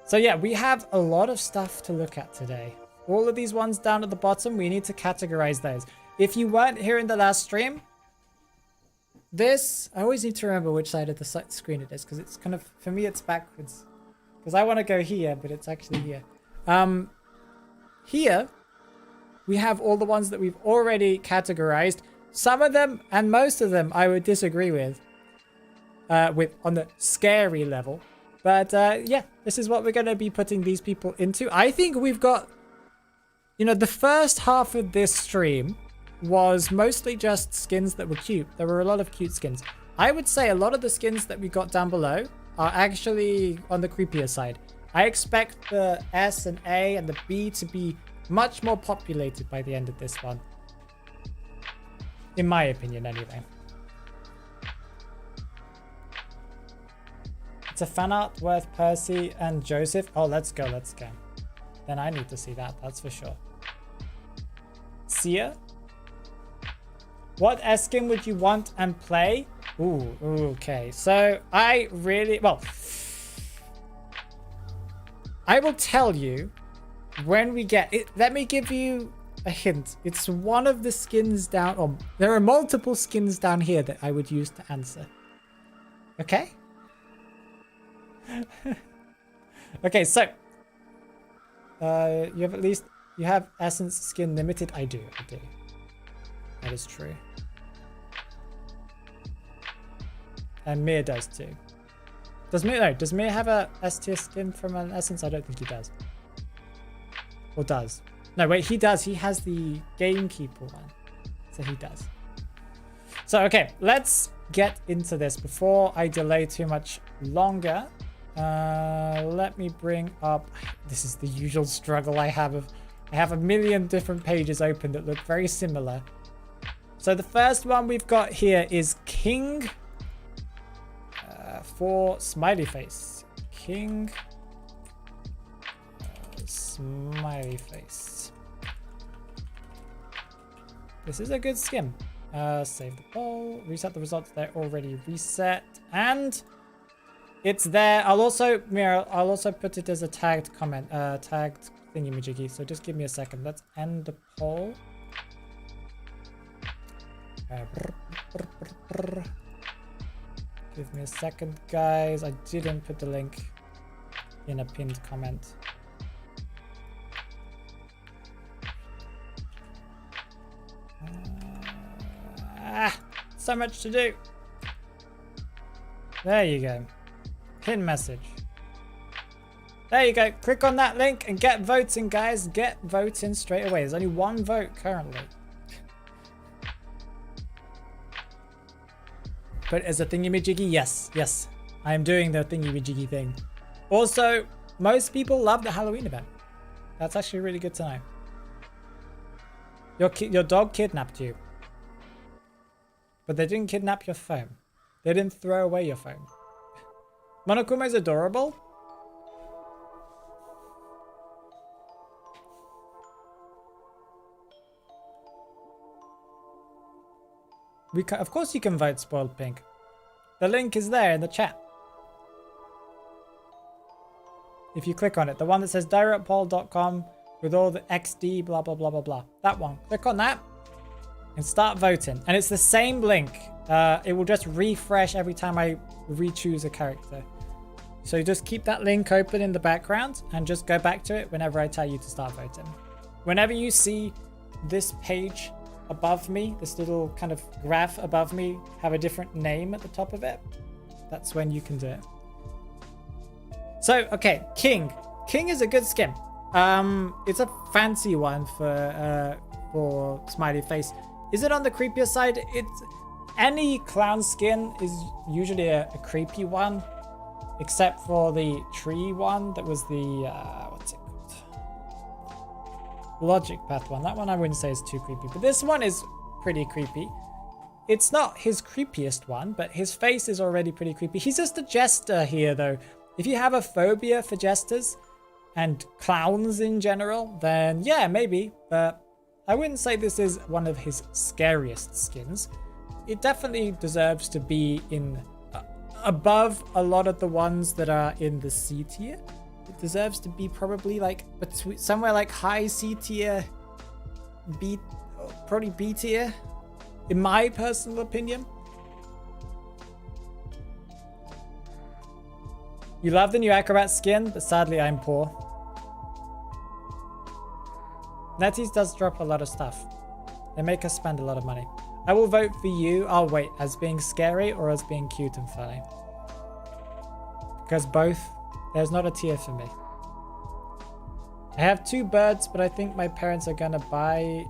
So yeah, we have a lot of stuff to look at today. All of these ones down at the bottom, we need to categorize those. If you weren't here in the last stream, this, I always need to remember which side of the screen it is, because it's kind of, for me, it's backwards. Because I want to go here, but it's actually here. Here, we have all the ones that we've already categorized. Some of them, and most of them, I would disagree with on the scary level. But yeah, this is what we're going to be putting these people into. I think we've got, you know, the first half of this stream was mostly just skins that were cute. There were a lot of cute skins. I would say a lot of the skins that we got down below are actually on the creepier side. I expect the S and A and the B to be much more populated by the end of this one. In my opinion, anyway. It's a fan art worth Percy and Joseph. Oh, let's go, let's go. Then I need to see that, that's for sure. Sia? What S skin would you want and play? Ooh, okay. So I really, well, I will tell you when we get it. Let me give you a hint. It's one of the skins down, or there are multiple skins down here that I would use to answer. Okay? Okay, so you have at least, you have Essence skin limited. I do. That is true. And Mir does too. Does Mir have a S tier skin from an Essence? I don't think he does. Or does. No, wait, he does. He has the Gamekeeper one. So he does. So, okay, let's get into this before I delay too much longer. Let me bring up, this is the usual struggle I have of, I have a million different pages open that look very similar. So the first one we've got here is King for smiley face. King smiley face. This is a good skin. Save the poll, reset the results. They're already reset, and it's there. I'll also put it as a tagged comment, tagged thingy-majiggy. So just give me a second. Let's end the poll. Give me a second, guys. I didn't put the link in a pinned comment. So much to do. There you go. Pin message. There you go. Click on that link and get voting, guys. Get voting straight away. There's only one vote currently. But as a thingy-majiggy, yes. I am doing the thingy-majiggy thing. Also, most people love the Halloween event. That's actually really good to know. Your dog kidnapped you. But they didn't kidnap your phone. They didn't throw away your phone. Monokuma is adorable. Of course you can vote Spoiled Pink. The link is there in the chat. If you click on it, the one that says directpoll.com with all the XD blah blah blah blah blah. That one. Click on that and start voting. And it's the same link. It will just refresh every time I re-choose a character. So you just keep that link open in the background and just go back to it whenever I tell you to start voting. Whenever you see this page above me, this little kind of graph above me have a different name at the top of it, that's when you can do it. So, okay, King. King is a good skin. It's a fancy one for smiley face. Is it on the creepier side? It's any clown skin is usually a creepy one, except for the tree one that was the what's it called? Logic Path one. That one I wouldn't say is too creepy, but this one is pretty creepy. It's not his creepiest one, but his face is already pretty creepy. He's just a jester here, though. If you have a phobia for jesters and clowns in general, then yeah, maybe. But I wouldn't say this is one of his scariest skins. It definitely deserves to be in above a lot of the ones that are in the C tier. It deserves to be probably like between somewhere like high C tier, B, probably B tier, in my personal opinion. You love the new Acrobat skin, but sadly I'm poor. Netties does drop a lot of stuff. They make us spend a lot of money. I will vote for you. Oh wait, as being scary or as being cute and funny? Because both. There's not a tier for me. I have 2 birds, but I think my parents are gonna buy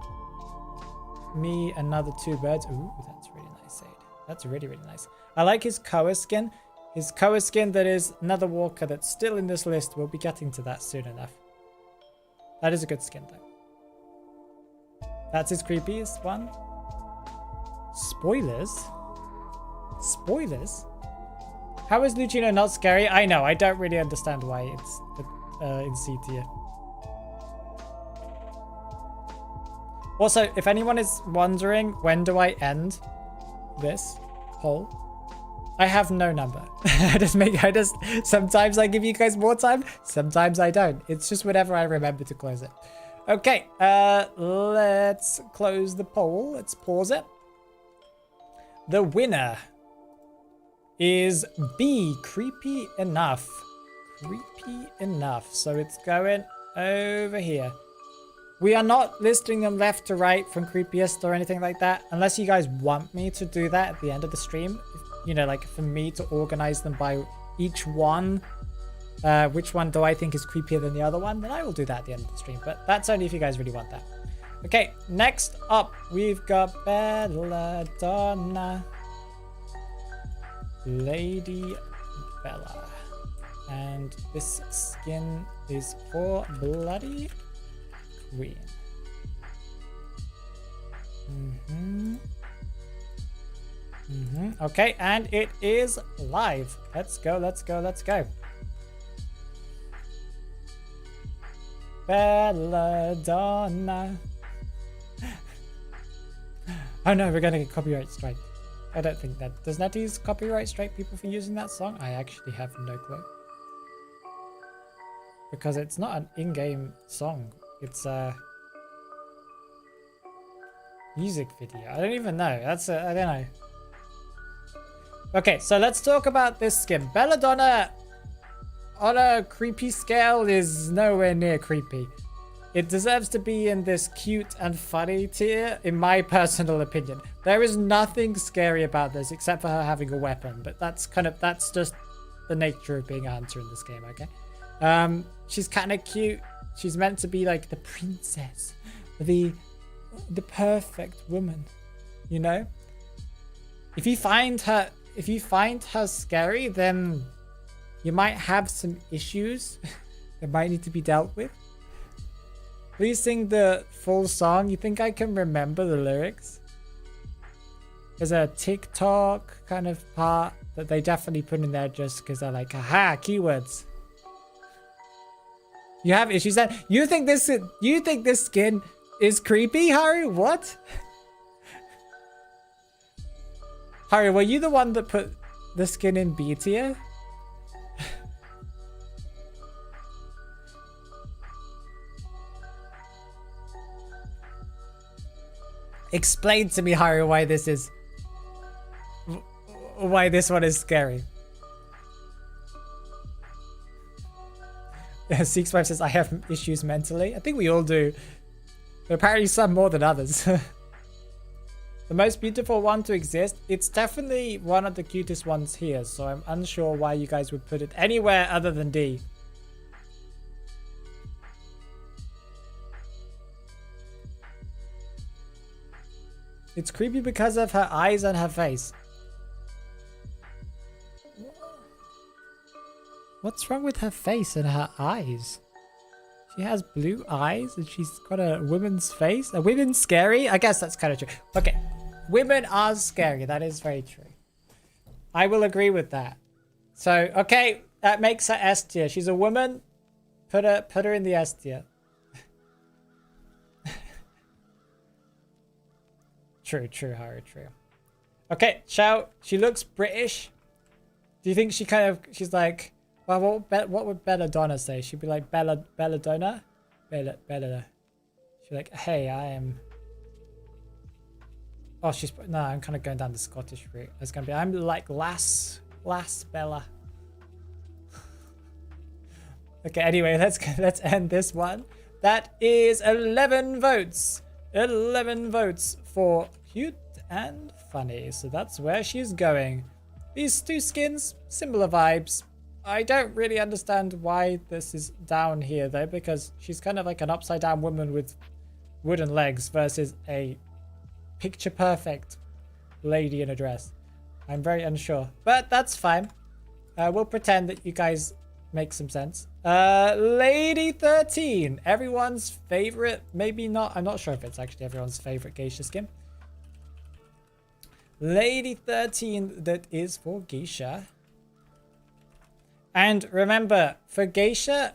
me another 2 birds. Ooh, that's really nice, Aid. That's really, really nice. I like his Koa skin. His Koa skin that is Nether Walker that's still in this list. We'll be getting to that soon enough. That is a good skin though. That's his creepiest one. Spoilers? Spoilers? How is Lucino not scary? I know, I don't really understand why it's in C tier. Also, if anyone is wondering, when do I end this poll? I have no number. Sometimes I give you guys more time, sometimes I don't. It's just whenever I remember to close it. Okay, let's close the poll. Let's pause it. The winner is B, creepy enough. Creepy enough. So it's going over here. We are not listing them left to right from creepiest or anything like that, unless you guys want me to do that at the end of the stream. You know, like for me to organize them by each one. Which one do I think is creepier than the other one? Then I will do that at the end of the stream. But that's only if you guys really want that. Okay, next up, we've got Bella Donna. Lady Bella. And this skin is for Bloody Queen. Okay, and it is live. Let's go, let's go, let's go. Bella Donna. Oh no, we're gonna get copyright strike. I don't think that. Does Netties copyright strike people for using that song? I actually have no clue. Because it's not an in-game song. It's a music video. I don't even know. I don't know. Okay, so let's talk about this skin. Belladonna on a creepy scale is nowhere near creepy. It deserves to be in this cute and funny tier, in my personal opinion. There is nothing scary about this except for her having a weapon, but that's just the nature of being a hunter in this game, okay? She's kind of cute. She's meant to be like the princess, the perfect woman, you know? If you find her scary, then you might have some issues that might need to be dealt with. Please sing the full song. You think I can remember the lyrics? There's a TikTok kind of part that they definitely put in there just because they're like, aha, keywords. You have issues then? You think this skin is creepy, Haru? What? Haru, were you the one that put the skin in B tier? Explain to me, Haru, why this one is scary. Yeah, Seek's wife says, I have issues mentally. I think we all do. But apparently some more than others. The most beautiful one to exist. It's definitely one of the cutest ones here. So I'm unsure why you guys would put it anywhere other than D. It's creepy because of her eyes and her face. What's wrong with her face and her eyes? She has blue eyes and she's got a woman's face. Are women scary? I guess that's kind of true. Okay. Women are scary. That is very true. I will agree with that. So, okay. That makes her S tier. She's a woman. Put her in the S tier. True, Haru, true. Okay, Chow, she looks British. Do you think she's like, Well, what would Bella Donna say? She'd be like, Bella Donna? Bella. She'd be like, hey, I am... Oh, no, I'm kind of going down the Scottish route. It's going to be, I'm like Lass Bella. Okay, anyway, let's end this one. That is 11 votes. 11 votes for cute and funny. So that's where she's going. These two skins, similar vibes. I don't really understand why this is down here though, because she's kind of like an upside down woman with wooden legs versus a picture perfect lady in a dress. I'm very unsure, but that's fine. We'll pretend that you guys make some sense. Lady 13, everyone's favorite, maybe not, I'm not sure if it's actually everyone's favorite geisha skin. Lady 13, that is for geisha. And remember, for geisha,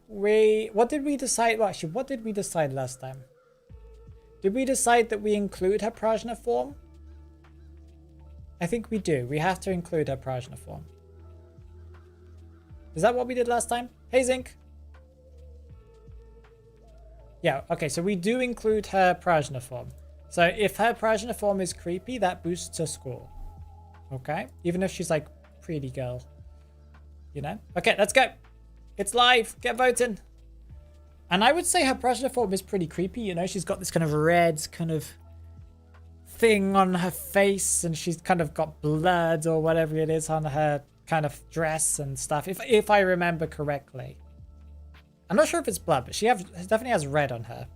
what did we decide? Well, actually, what did we decide last time? Did we decide that we include her Prajna form? I think we do. We have to include her Prajna form. Is that what we did last time? Hey, Zinc. Yeah, okay, so we do include her Prajna form. So if her Prajna form is creepy, that boosts her score. Okay? Even if she's like, pretty girl. You know? Okay, let's go. It's live. Get voting. And I would say her Prajna form is pretty creepy. You know, she's got this kind of red kind of thing on her face. And she's kind of got blood or whatever it is on her kind of dress and stuff. If I remember correctly. I'm not sure if it's blood, but she definitely has red on her.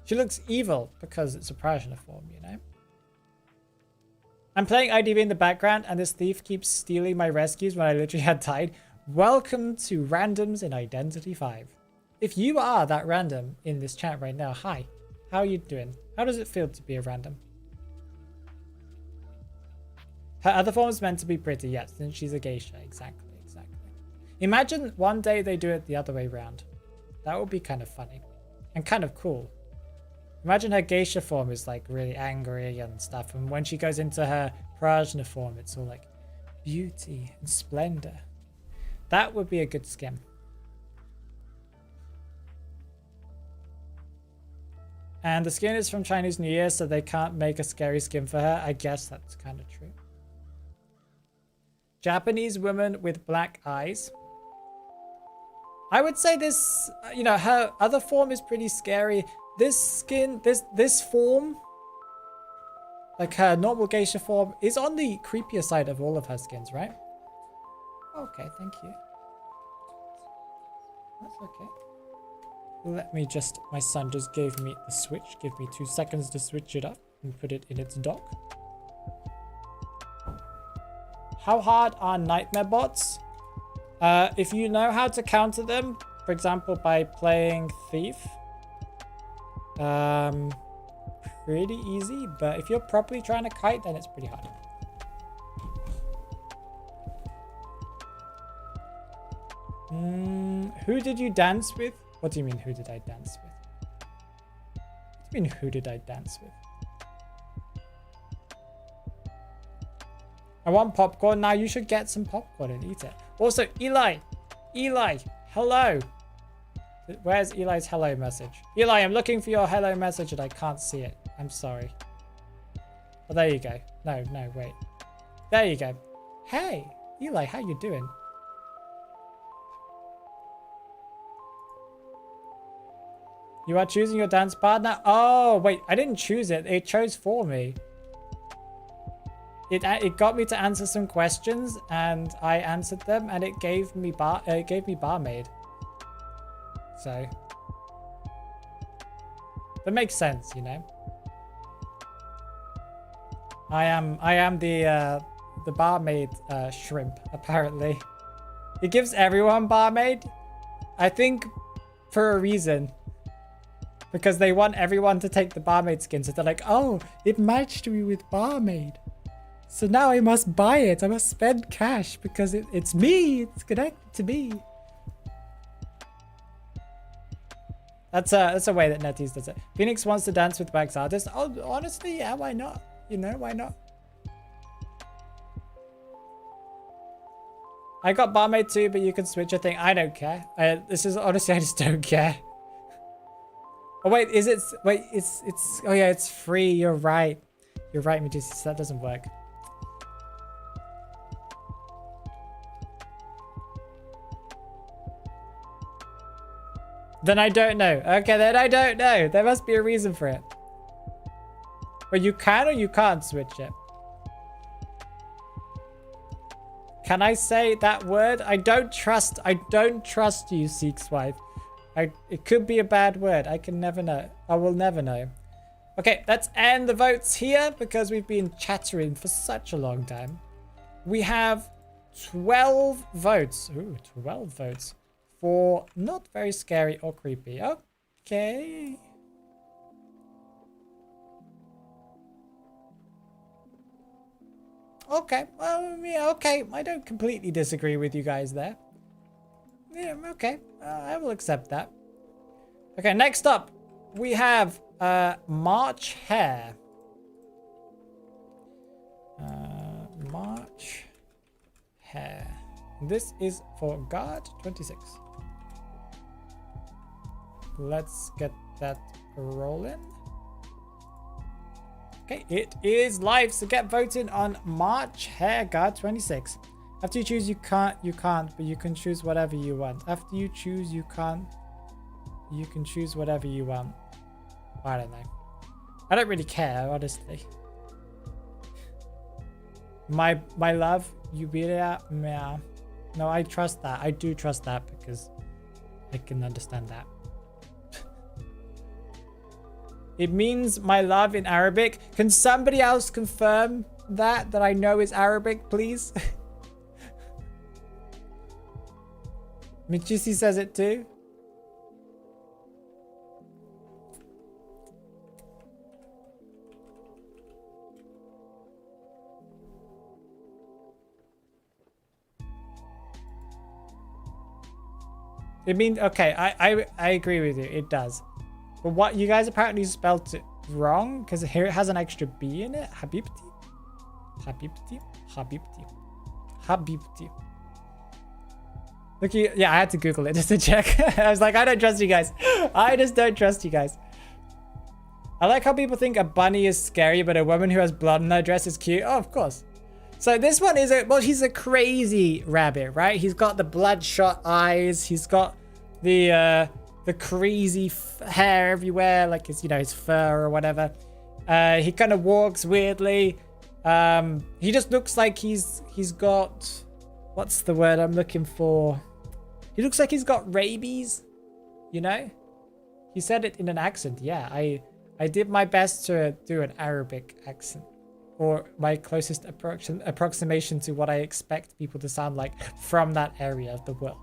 She looks evil because it's a Prajna form, you know? I'm playing IDV in the background and this thief keeps stealing my rescues when I literally had died. Welcome to Randoms in Identity 5. If you are that random in this chat right now, hi. How are you doing? How does it feel to be a random? Her other form is meant to be pretty, yes, since she's a geisha. Exactly. Imagine one day they do it the other way around. That would be kind of funny. And kind of cool. Imagine her geisha form is like really angry and stuff. And when she goes into her Prajna form, it's all like beauty and splendor. That would be a good skin. And the skin is from Chinese New Year, so they can't make a scary skin for her. I guess that's kind of true. Japanese woman with black eyes. I would say this, you know, her other form is pretty scary. This skin, this form, like her normal geisha form, is on the creepier side of all of her skins, right? Okay, thank you. That's okay. Let me just, my son just gave me the switch. Give me 2 seconds to switch it up and put it in its dock. How hard are nightmare bots? If you know how to counter them, for example, by playing Thief, pretty easy, but if you're properly trying to kite, then it's pretty hard. Who did you dance with? What do you mean, who did I dance with? What do you mean, who did I dance with? I want popcorn. Now you should get some popcorn and eat it. Also, Eli, hello. Where's Eli's hello message? Eli, I'm looking for your hello message and I can't see it. I'm sorry. Oh, there you go. No, wait. There you go. Hey, Eli, how you doing? You are choosing your dance partner? Oh, wait, I didn't choose it. It chose for me. It got me to answer some questions and I answered them and it gave me barmaid. So that makes sense, you know. I am the barmaid shrimp apparently. It gives everyone barmaid, I think, for a reason. Because they want everyone to take the barmaid skin, so they're like, oh, it matched me with barmaid. So now I must buy it. I must spend cash because it's me. It's connected to me. That's a way that NetEase does it. Phoenix wants to dance with wax artist. Oh, honestly, yeah, why not? You know, why not? I got barmaid too, but you can switch a thing. I don't care. This is honestly, I just don't care. Oh wait, is it? Wait, it's. Oh yeah, it's free. You're right. You're right, Medusa. That doesn't work. Then I don't know. Okay, then I don't know. There must be a reason for it. But you can or you can't switch it. Can I say that word? I don't trust you, Seek's wife. It could be a bad word. I can never know. I will never know. Okay, let's end the votes here because we've been chattering for such a long time. We have 12 votes. Ooh, 12 votes. For not very scary or creepy. Okay. Okay. Well, yeah, okay. I don't completely disagree with you guys there. Yeah, okay. I will accept that. Okay, next up, we have March Hare. March Hare. This is for guard 26. Let's get that rolling. Okay, it is live, so get voting on March Hare guard 26. After you choose, you can't, but you can choose whatever you want. After you choose, you can't. You can choose whatever you want. I don't know. I don't really care, honestly. My love, you be there, meow. No, I trust that. I do trust that because I can understand that. It means my love in Arabic. Can somebody else confirm that I know is Arabic, please? Michisi says it too. It means, okay, I agree with you. It does. But what you guys apparently spelled it wrong because here it has an extra B in it. Habibti. Habibti. Habibti. Habibti. Look, yeah, I had to Google it just to check. I was like, I don't trust you guys. I just don't trust you guys. I like how people think a bunny is scary, but a woman who has blood in her dress is cute. Oh, of course. So this one is well, he's a crazy rabbit, right? He's got the bloodshot eyes. He's got the crazy hair everywhere, like his, his fur or whatever. He kind of walks weirdly. He just looks like he's got, what's the word I'm looking for? He looks like he's got rabies, He said it in an accent. Yeah, I did my best to do an Arabic accent, or my closest approximation to what I expect people to sound like from that area of the world.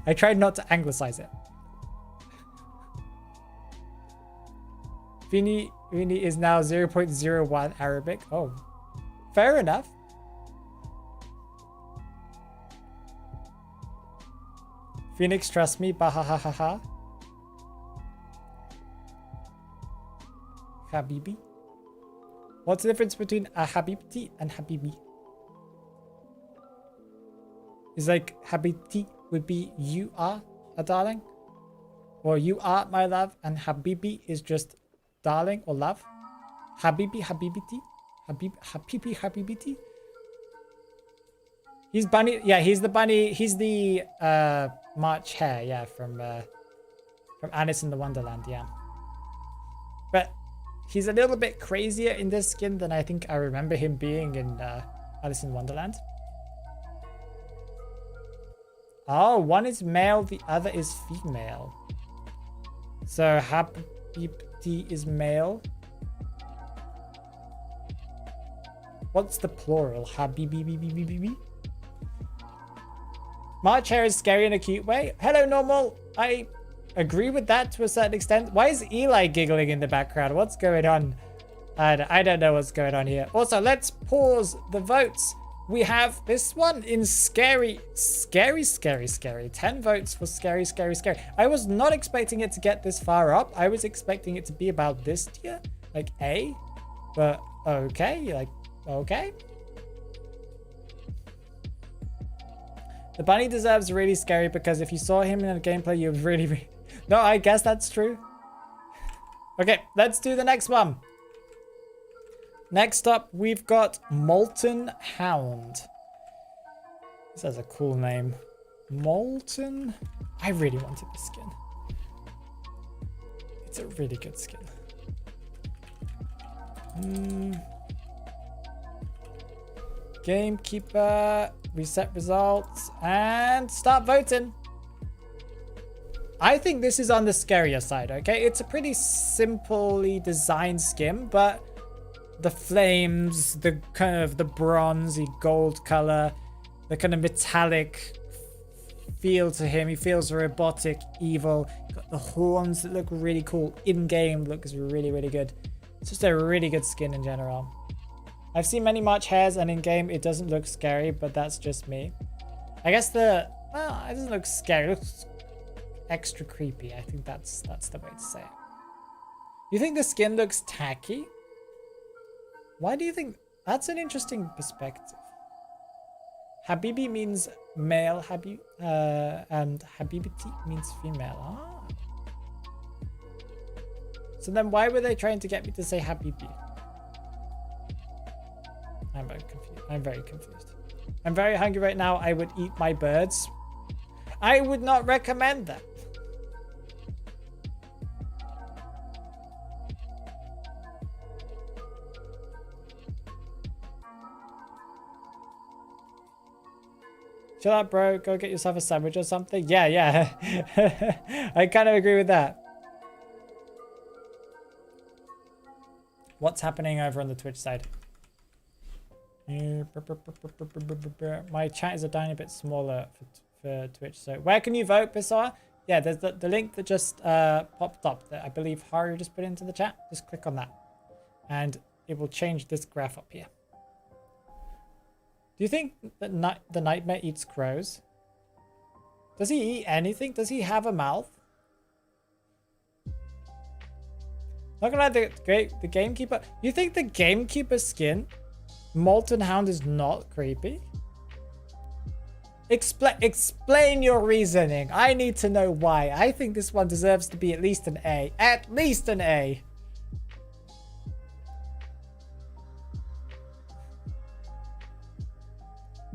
I tried not to anglicize it. Vini is now 0.01 Arabic. Oh, fair enough. Phoenix, trust me. Bahahaha. Habibi. What's the difference between a Habibti and Habibi? It's like Habibti would be you are a darling, or you are my love, and Habibi is just darling or love. Habibi, Habibiti, Habibi, Habibiti. He's bunny. Yeah, he's the bunny. He's the March Hare. Yeah, from Alice in the Wonderland. Yeah, but he's a little bit crazier in this skin than I think I remember him being in Alice in Wonderland. Oh, one is male, the other is female. So Habibti is male. What's the plural? Habibi. March Hare is scary in a cute way. Hello, normal. I agree with that to a certain extent. Why is Eli giggling in the background? What's going on? I don't know what's going on here. Also, let's pause the votes. We have this one in scary. 10 votes for scary. I was not expecting it to get this far up. I was expecting it to be about this tier, like A. But okay, like, okay. The bunny deserves really scary because if you saw him in a gameplay, you would really... No, I guess that's true. Okay, let's do the next one. Next up, we've got Molten Hound. This has a cool name. Molten? I really wanted this skin. It's a really good skin. Gamekeeper, reset results, and start voting. I think this is on the scarier side, okay? It's a pretty simply designed skin, but the flames, the kind of the bronzy gold color, the kind of metallic feel to him. He feels robotic, evil. Got the horns that look really cool. In-game looks really, really good. It's just a really good skin in general. I've seen many March Hares, and in-game it doesn't look scary, but that's just me. I guess well, it doesn't look scary. It looks extra creepy. I think that's the way to say it. You think the skin looks tacky? Why do you think? That's an interesting perspective. Habibi means male, and Habibiti means female. Ah. So then why were they trying to get me to say Habibi? I'm very confused. I'm very confused. I'm very hungry right now. I would eat my birds. I would not recommend that. Chill out, bro. Go get yourself a sandwich or something. Yeah. I kind of agree with that. What's happening over on the Twitch side? My chat is a tiny bit smaller for Twitch. So where can you vote, Pissoa? Yeah, there's the link that just popped up that I believe Hare just put into the chat. Just click on that. And it will change this graph up here. Do you think that the nightmare eats crows? Does he eat anything? Does he have a mouth? Not gonna lie, the gamekeeper. You think the gamekeeper skin, Molten Hound, is not creepy? Explain your reasoning. I need to know why. I think this one deserves to be at least an A. At least an A.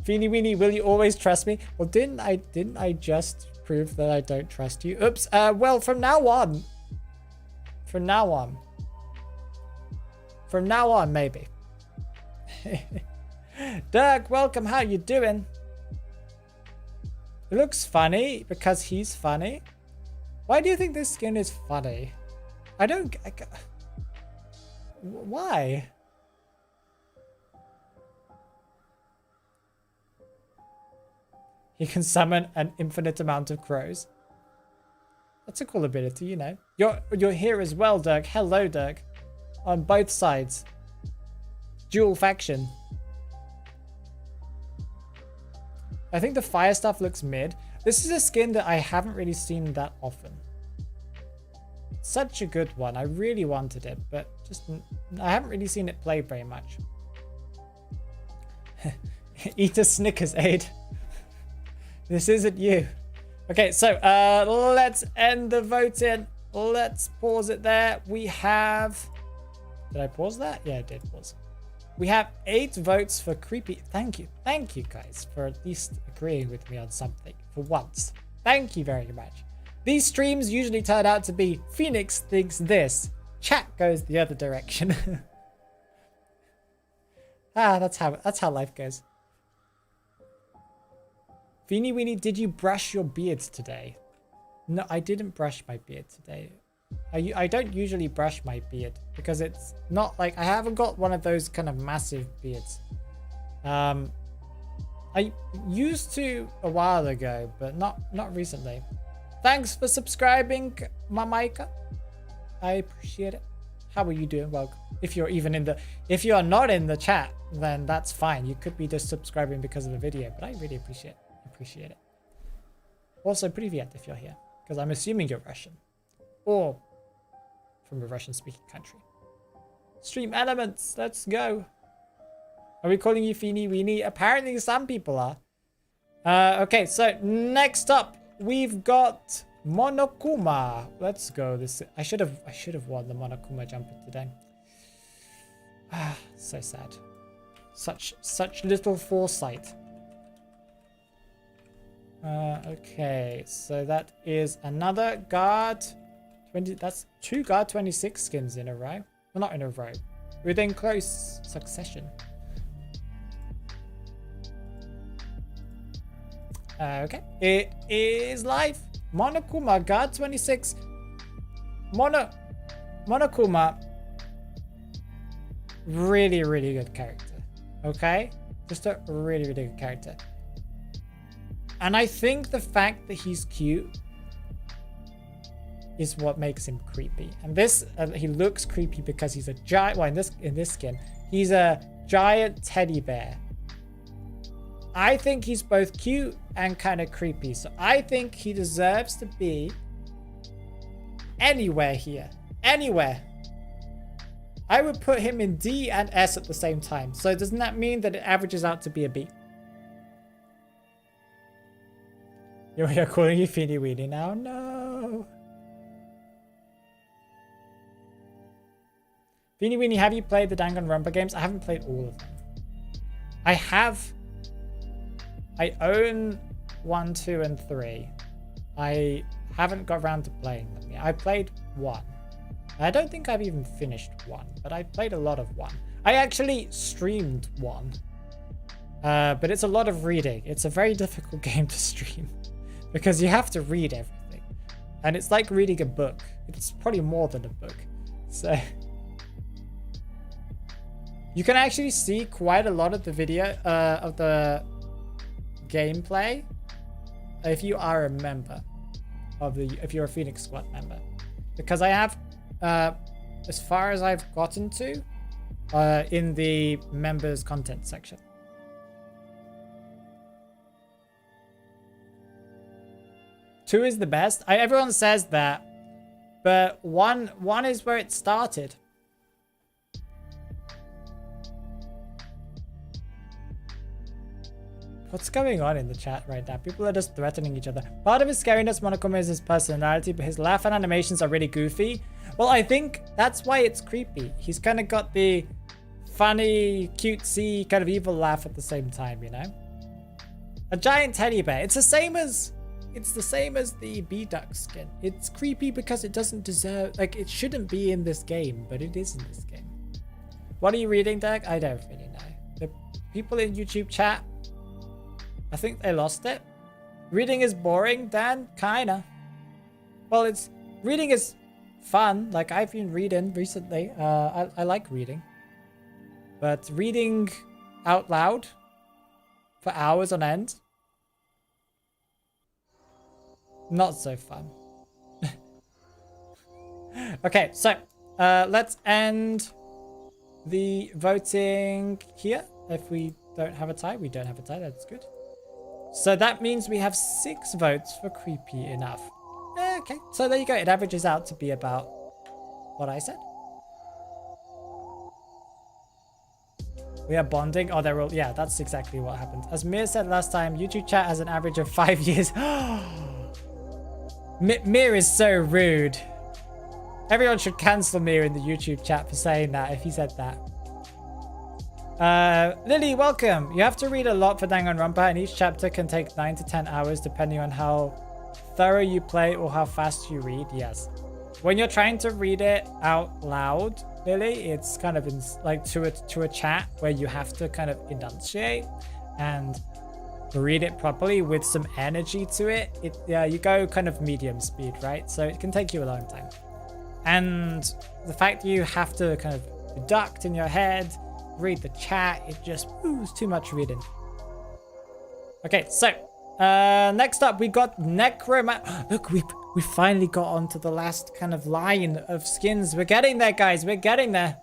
Feeny Weeny, will you always trust me? Well, didn't I just prove that I don't trust you? Oops. Well, from now on. From now on. From now on, maybe. Dirk, welcome. How you doing? It looks funny because he's funny. Why do you think this skin is funny? Why? He can summon an infinite amount of crows. That's a cool ability, you know. You're here as well, Dirk. Hello, Dirk. On both sides. Dual faction. I think the fire stuff looks mid. This is a skin that I haven't really seen that often. Such a good one. I really wanted it, but I haven't really seen it played very much. Eat a Snickers, Aid. This isn't you. Okay, so let's end the voting. Let's pause it there. We have... Did I pause that? Yeah, I did pause. We have 8 votes for creepy. Thank you. Thank you, guys, for at least agreeing with me on something for once. Thank you very much. These streams usually turn out to be Phoenix thinks this. Chat goes the other direction. That's how life goes. Feeny Weeny, did you brush your beard today? No, I didn't brush my beard today. I don't usually brush my beard because it's not like I haven't got one of those kind of massive beards. I used to a while ago, but not recently. Thanks for subscribing, Mamaika. I appreciate it. How are you doing? Welcome. If you're even if you are not in the chat, then that's fine. You could be just subscribing because of the video, but I really appreciate it. Also, привет if you're here, because I'm assuming you're Russian or from a Russian-speaking country. Stream elements, let's go. Are we calling you Feeny Weeny? Apparently some people are. Okay, so next up we've got Monokuma. Let's go. I should have won the Monokuma jumper today. Ah, so sad. Such little foresight. Okay, so that is another guard 20. That's 2 guard 26 skins in a row. Well, not in a row. Within close succession. Okay, it is live. Monokuma, guard 26. Monokuma, really, really good character. Okay, just a really, really good character. And I think the fact that he's cute is what makes him creepy. And this, he looks creepy because he's a giant. Well, in this skin, he's a giant teddy bear. I think he's both cute and kind of creepy. So I think he deserves to be anywhere here. Anywhere. I would put him in D and S at the same time. So doesn't that mean that it averages out to be a B? You're calling you Feeny Weeny now? No. Feeny Weeny, have you played the Danganronpa games? I haven't played all of them. I own 1, 2, and 3. I haven't got around to playing them yet. I played 1. I don't think I've even finished 1, but I played a lot of 1. I actually streamed 1. But it's a lot of reading. It's a very difficult game to stream because you have to read everything. And it's like reading a book. It's probably more than a book. So you can actually see quite a lot of the video of the gameplay if you are a member of the, if you're a Phoenix Squad member, because I have as far as I've gotten to in the members content section. Two is the best. Everyone says that, but one is where it started. What's going on in the chat right now? People are just threatening each other. Part of his scariness, Monokuma, is his personality, but his laugh and animations are really goofy. Well, I think that's why it's creepy. He's kind of got the funny, cutesy, kind of evil laugh at the same time, you know? A giant teddy bear. It's the same as the B-Duck skin. It's creepy because it doesn't deserve, like, it shouldn't be in this game, but it is in this game. What are you reading, Doug? I don't really know. The people in YouTube chat, I think they lost it. Reading is boring, Dan? Kinda. Well, reading is fun. Like, I've been reading recently. I like reading. But reading out loud for hours on end, not so fun. Okay, so let's end the voting here. If we don't have a tie, we don't have a tie. That's good. So that means we have 6 votes for creepy enough. Okay, so there you go. It averages out to be about what I said. We are bonding. Oh, they're all... Yeah, that's exactly what happened. As Mir said last time, YouTube chat has an average of 5 years. Mir is so rude. Everyone should cancel Mir in the YouTube chat for saying that, if he said that. Lily, welcome. You have to read a lot for Danganronpa, and each chapter can take 9 to 10 hours depending on how thorough you play or how fast you read. Yes. When you're trying to read it out loud, Lily, it's kind of like to a chat where you have to kind of enunciate and read it properly with some energy to it. Yeah, you go kind of medium speed, right? So it can take you a long time. And the fact that you have to kind of deduct in your head, read the chat, it just is too much reading. Okay, so next up we got Necromancer. Look, we finally got onto the last kind of line of skins. We're getting there, guys. We're getting there.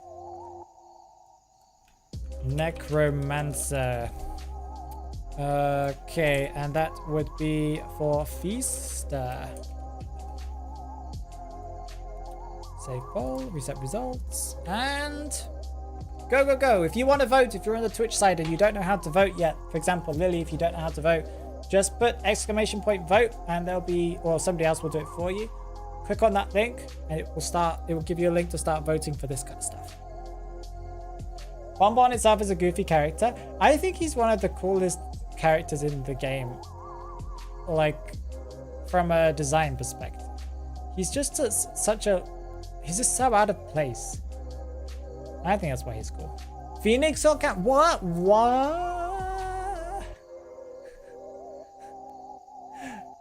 Necromancer. Okay, and that would be for Feaster. Save poll, reset results, and go, go, go. If you want to vote, if you're on the Twitch side and you don't know how to vote yet, for example, Lily, if you don't know how to vote, just put exclamation point vote and there'll be, or somebody else will do it for you. Click on that link and it will give you a link to start voting for this kind of stuff. Bonbon itself is a goofy character. I think he's one of the coolest characters in the game. Like, from a design perspective. He's just he's just so out of place. I think that's why he's cool. Phoenix or Cat? What?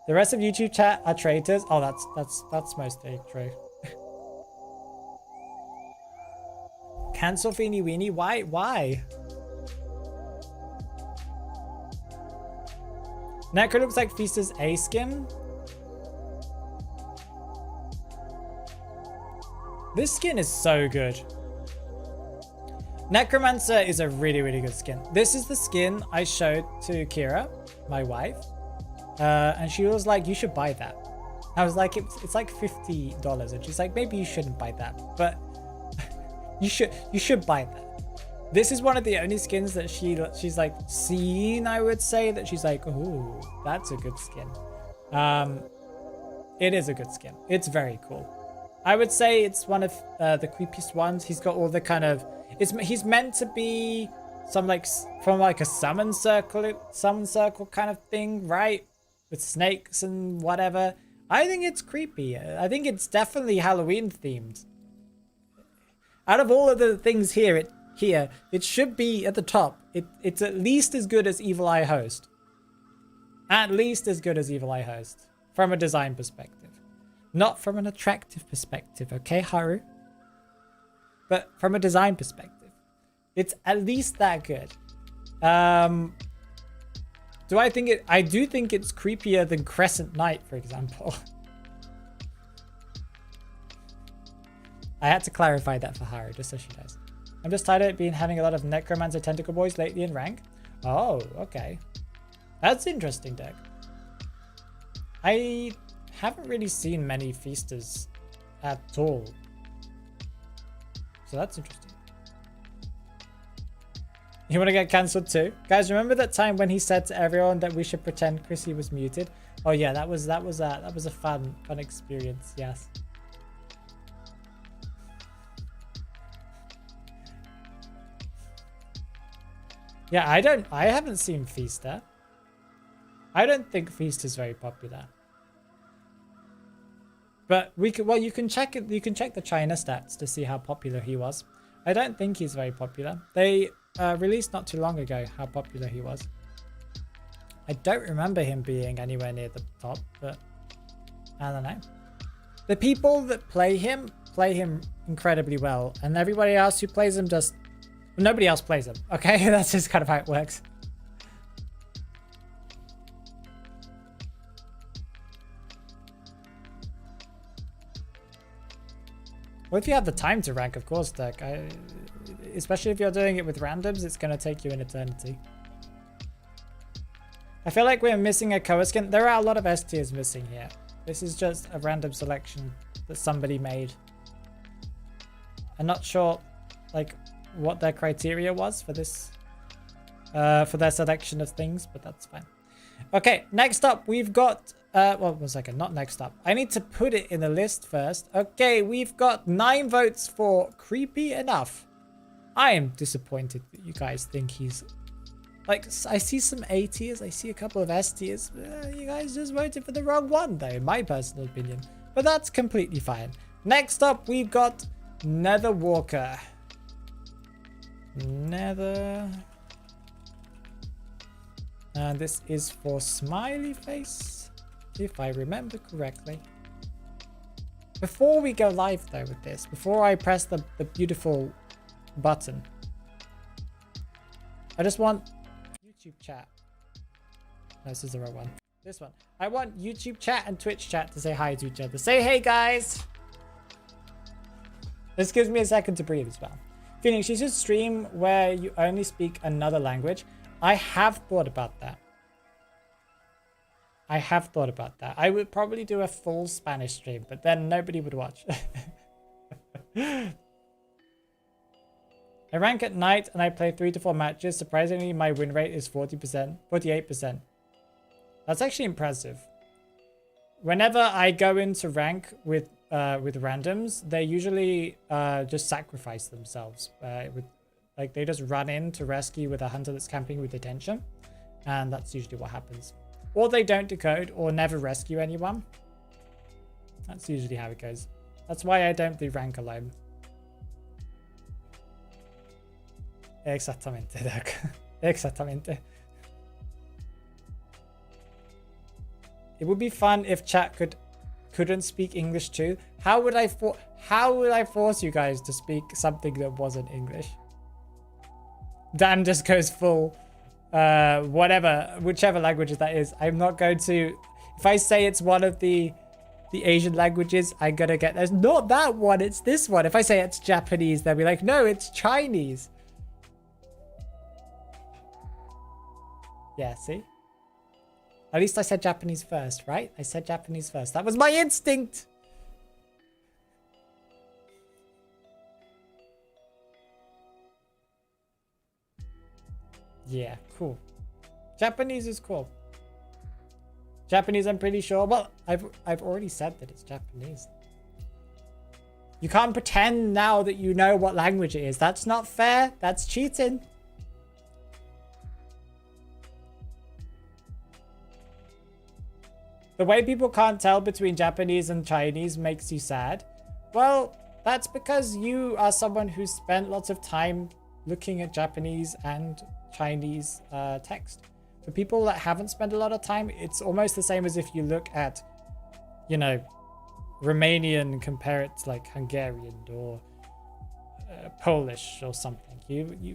The rest of YouTube chat are traitors. Oh, that's mostly true. Cancel Feeny Weenie? Why? Necro looks like Feaster's A skin. This skin is so good. Necromancer is a really, really good skin. This is the skin I showed to Kira, my wife. And she was like, you should buy that. I was like, it's like $50. And she's like, maybe you shouldn't buy that. But you should buy that. This is one of the only skins that she's like seen, I would say, that she's like, oh, that's a good skin. It is a good skin. It's very cool. I would say it's one of the creepiest ones. He's got all the kind of, he's meant to be some like from like a summon circle kind of thing, right? With snakes and whatever. I think it's creepy. I think it's definitely Halloween themed. Out of all of the things here, it should be at the top. It's at least as good as Evil Eye Host. At least as good as Evil Eye Host. From a design perspective. Not from an attractive perspective, okay, Haru? But from a design perspective. It's at least that good. I do think it's creepier than Crescent Knight, for example. I had to clarify that for Haru, just so she knows. I'm just tired of it being having a lot of Necromancer Tentacle Boys lately in rank. Oh, okay. That's interesting, Deck. I haven't really seen many Feasters at all. So that's interesting. You want to get cancelled too? Guys, remember that time when he said to everyone that we should pretend Chrissy was muted? Oh yeah, that was a fun experience, yes. Yeah, I haven't seen Feaster. I don't think Feaster's very popular. But you can check it. You can check the China stats to see how popular he was. I don't think he's very popular. They released not too long ago how popular he was. I don't remember him being anywhere near the top, but I don't know. The people that play him incredibly well, and everybody else who plays him just nobody else plays him. Okay, that's just kind of how it works. Well, if you have the time to rank, of course, Deck. Especially if you're doing it with randoms, it's going to take you an eternity. I feel like we're missing a Koa skin. There are a lot of S tiers missing here. This is just a random selection that somebody made. I'm not sure, like, what their criteria was for this, for their selection of things, but that's fine. Okay, next up, we've got... well, 1 second, not next up. I need to put it in the list first. Okay, we've got 9 votes for Creepy Enough. I am disappointed that you guys think he's... Like, I see some A tiers, I see a couple of S tiers. You guys just voted for the wrong one, though, in my personal opinion. But that's completely fine. Next up, we've got Nether Walker. Nether... And this is for Smiley Face, if I remember correctly. Before we go live though with this, before I press the beautiful button, I just want YouTube chat. No, this is the wrong one. This one. I want YouTube chat and Twitch chat to say hi to each other. Say hey guys! This gives me a second to breathe as well. Phoenix, you should stream where you only speak another language. I have thought about that. I would probably do a full Spanish stream, but then nobody would watch. I rank at night and I play 3 to 4 matches. Surprisingly, my win rate is 48%. That's actually impressive. Whenever I go into rank with randoms, they usually just sacrifice themselves. Like they just run in to rescue with a hunter that's camping with detention, and that's usually what happens. Or they don't decode or never rescue anyone. That's usually how it goes. That's why I don't do rank alone. Exactamente, Doc. Exactamente. It would be fun if chat couldn't speak English too. How would I force you guys to speak something that wasn't English? Dan just goes full whichever languages that is. I'm not going to, if I say it's one of the Asian languages, I'm gonna get, there's not that one, it's this one. If I say it's Japanese, they'll be like, no, it's Chinese. Yeah, see? At least I said Japanese first, right? I said Japanese first. That was my instinct. Yeah, cool. Japanese is cool. Japanese, I'm pretty sure. Well, I've already said that it's Japanese. You can't pretend now that you know what language it is. That's not fair. That's cheating. The way people can't tell between Japanese and Chinese makes you sad. Well, that's because you are someone who's spent lots of time looking at Japanese and Chinese text. For people that haven't spent a lot of time, it's almost the same as if you look at, you know, Romanian and compare it to like Hungarian or Polish or something.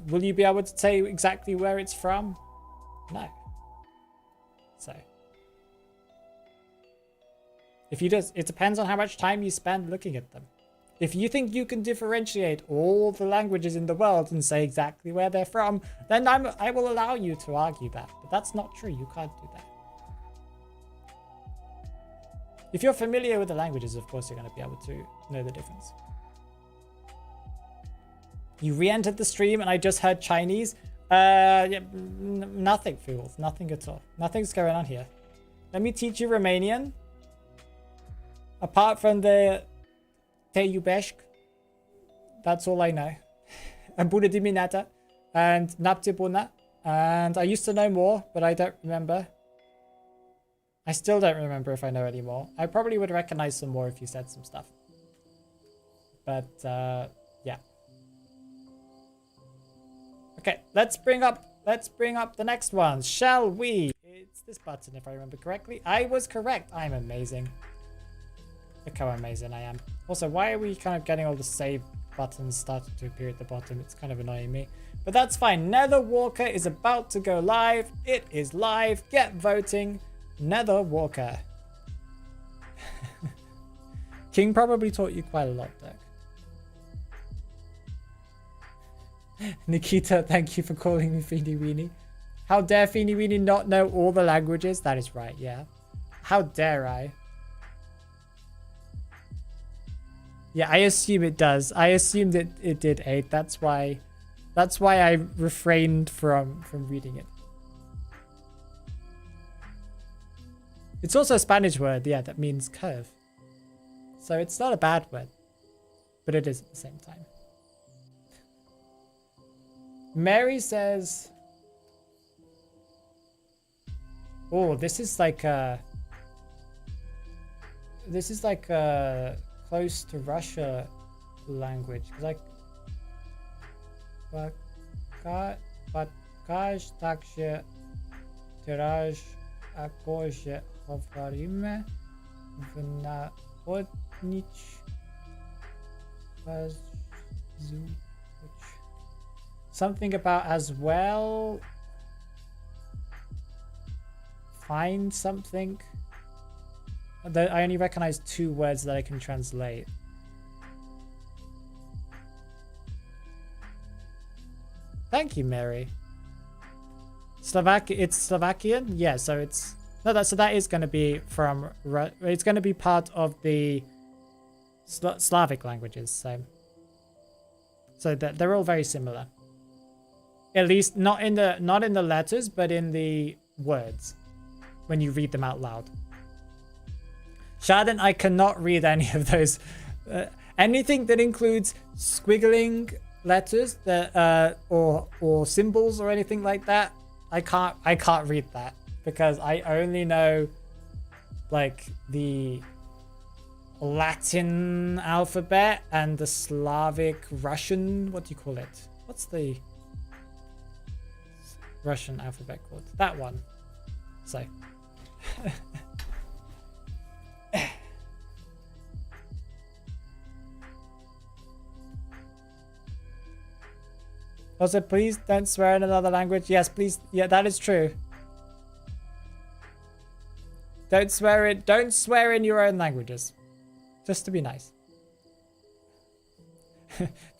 Will you be able to say exactly where it's from? No. So if you just, it depends on how much time you spend looking at them. If you think you can differentiate all the languages in the world and say exactly where they're from, then I will allow you to argue that. But that's not true. You can't do that. If you're familiar with the languages, of course, you're going to be able to know the difference. You re-entered the stream and I just heard Chinese. Yeah, nothing, fools. Nothing at all. Nothing's going on here. Let me teach you Romanian. Apart from the Te iubesc, that's all I know. And Bună dimineața and Noapte bună. And I used to know more, but I don't remember. I still don't remember if I know any more. I probably would recognize some more if you said some stuff. But yeah. Okay, let's bring up the next one, shall we? It's this button if I remember correctly. I was correct. I'm amazing. Look how amazing I am. Also, why are we kind of getting all the save buttons starting to appear at the bottom? It's kind of annoying me. But that's fine. Nether Walker is about to go live. It is live. Get voting. Nether Walker. King probably taught you quite a lot, Doug. Nikita, thank you for calling me Feeny Weenie. How dare Feeny Weenie not know all the languages? That is right, yeah. How dare I? Yeah, I assume it does. I assumed it did 8. That's why I refrained from reading it. It's also a Spanish word, yeah, that means curve. So it's not a bad word, but it is at the same time. Mary says, oh, this is like close to Russia language. Like покаж также тираж акоже говориме в находнич something about as well. Find something. I only recognize 2 words that I can translate. Thank you, Mary. It's Slovakian? Yeah, so it's... No, so that is going to be from... It's going to be part of the Slavic languages, so they're all very similar. At least not in the letters, but in the words. when you read them out loud. Shaden, I cannot read any of those. Anything that includes squiggling letters that or symbols or anything like that, I can't read that because I only know like the Latin alphabet and the Slavic Russian, what do you call it? What's the Russian alphabet called? That one. So also, please don't swear in another language. Yes, please. Yeah, that is true. Don't swear in your own languages. Just to be nice.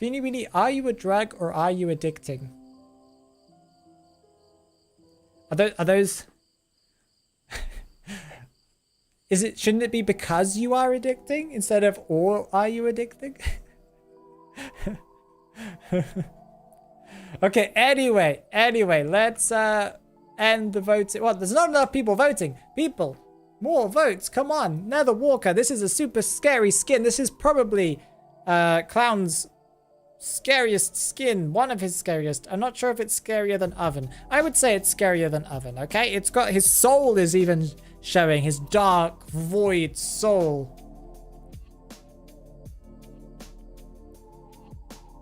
Beanie Weenie, are you a drug or are you addicting? Are those shouldn't it be because you are addicting instead of or are you addicting? Okay, anyway, let's end the voting. Well, there's not enough people voting. People, more votes, come on. Nether Walker, this is a super scary skin. This is probably Clown's scariest skin, one of his scariest. I'm not sure if it's scarier than Oven. I would say it's scarier than Oven, okay? It's got, his soul is even showing, his dark, void soul.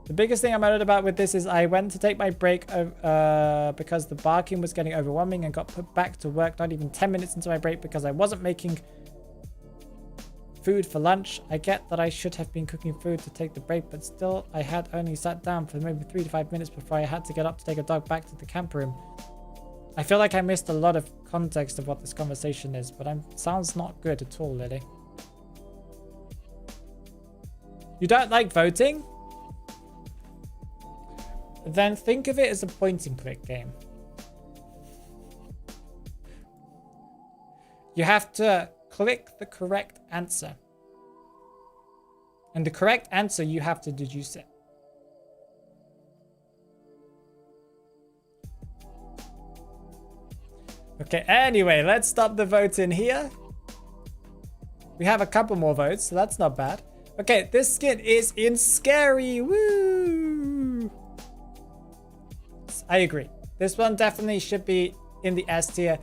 The biggest thing I'm annoyed about with this is I went to take my break because the barking was getting overwhelming and got put back to work not even 10 minutes into my break because I wasn't making food for lunch. I get that I should have been cooking food to take the break, but still I had only sat down for maybe 3 to 5 minutes before I had to get up to take a dog back to the camp room. I feel like I missed a lot of context of what this conversation is, but sounds not good at all, Lily. You don't like voting? Then think of it as a point and click game. You have to click the correct answer. And the correct answer, you have to deduce it. Okay, anyway, let's stop the voting here. We have a couple more votes, so that's not bad. Okay, this skin is in Scary. Woo! I agree. This one definitely should be in the S tier.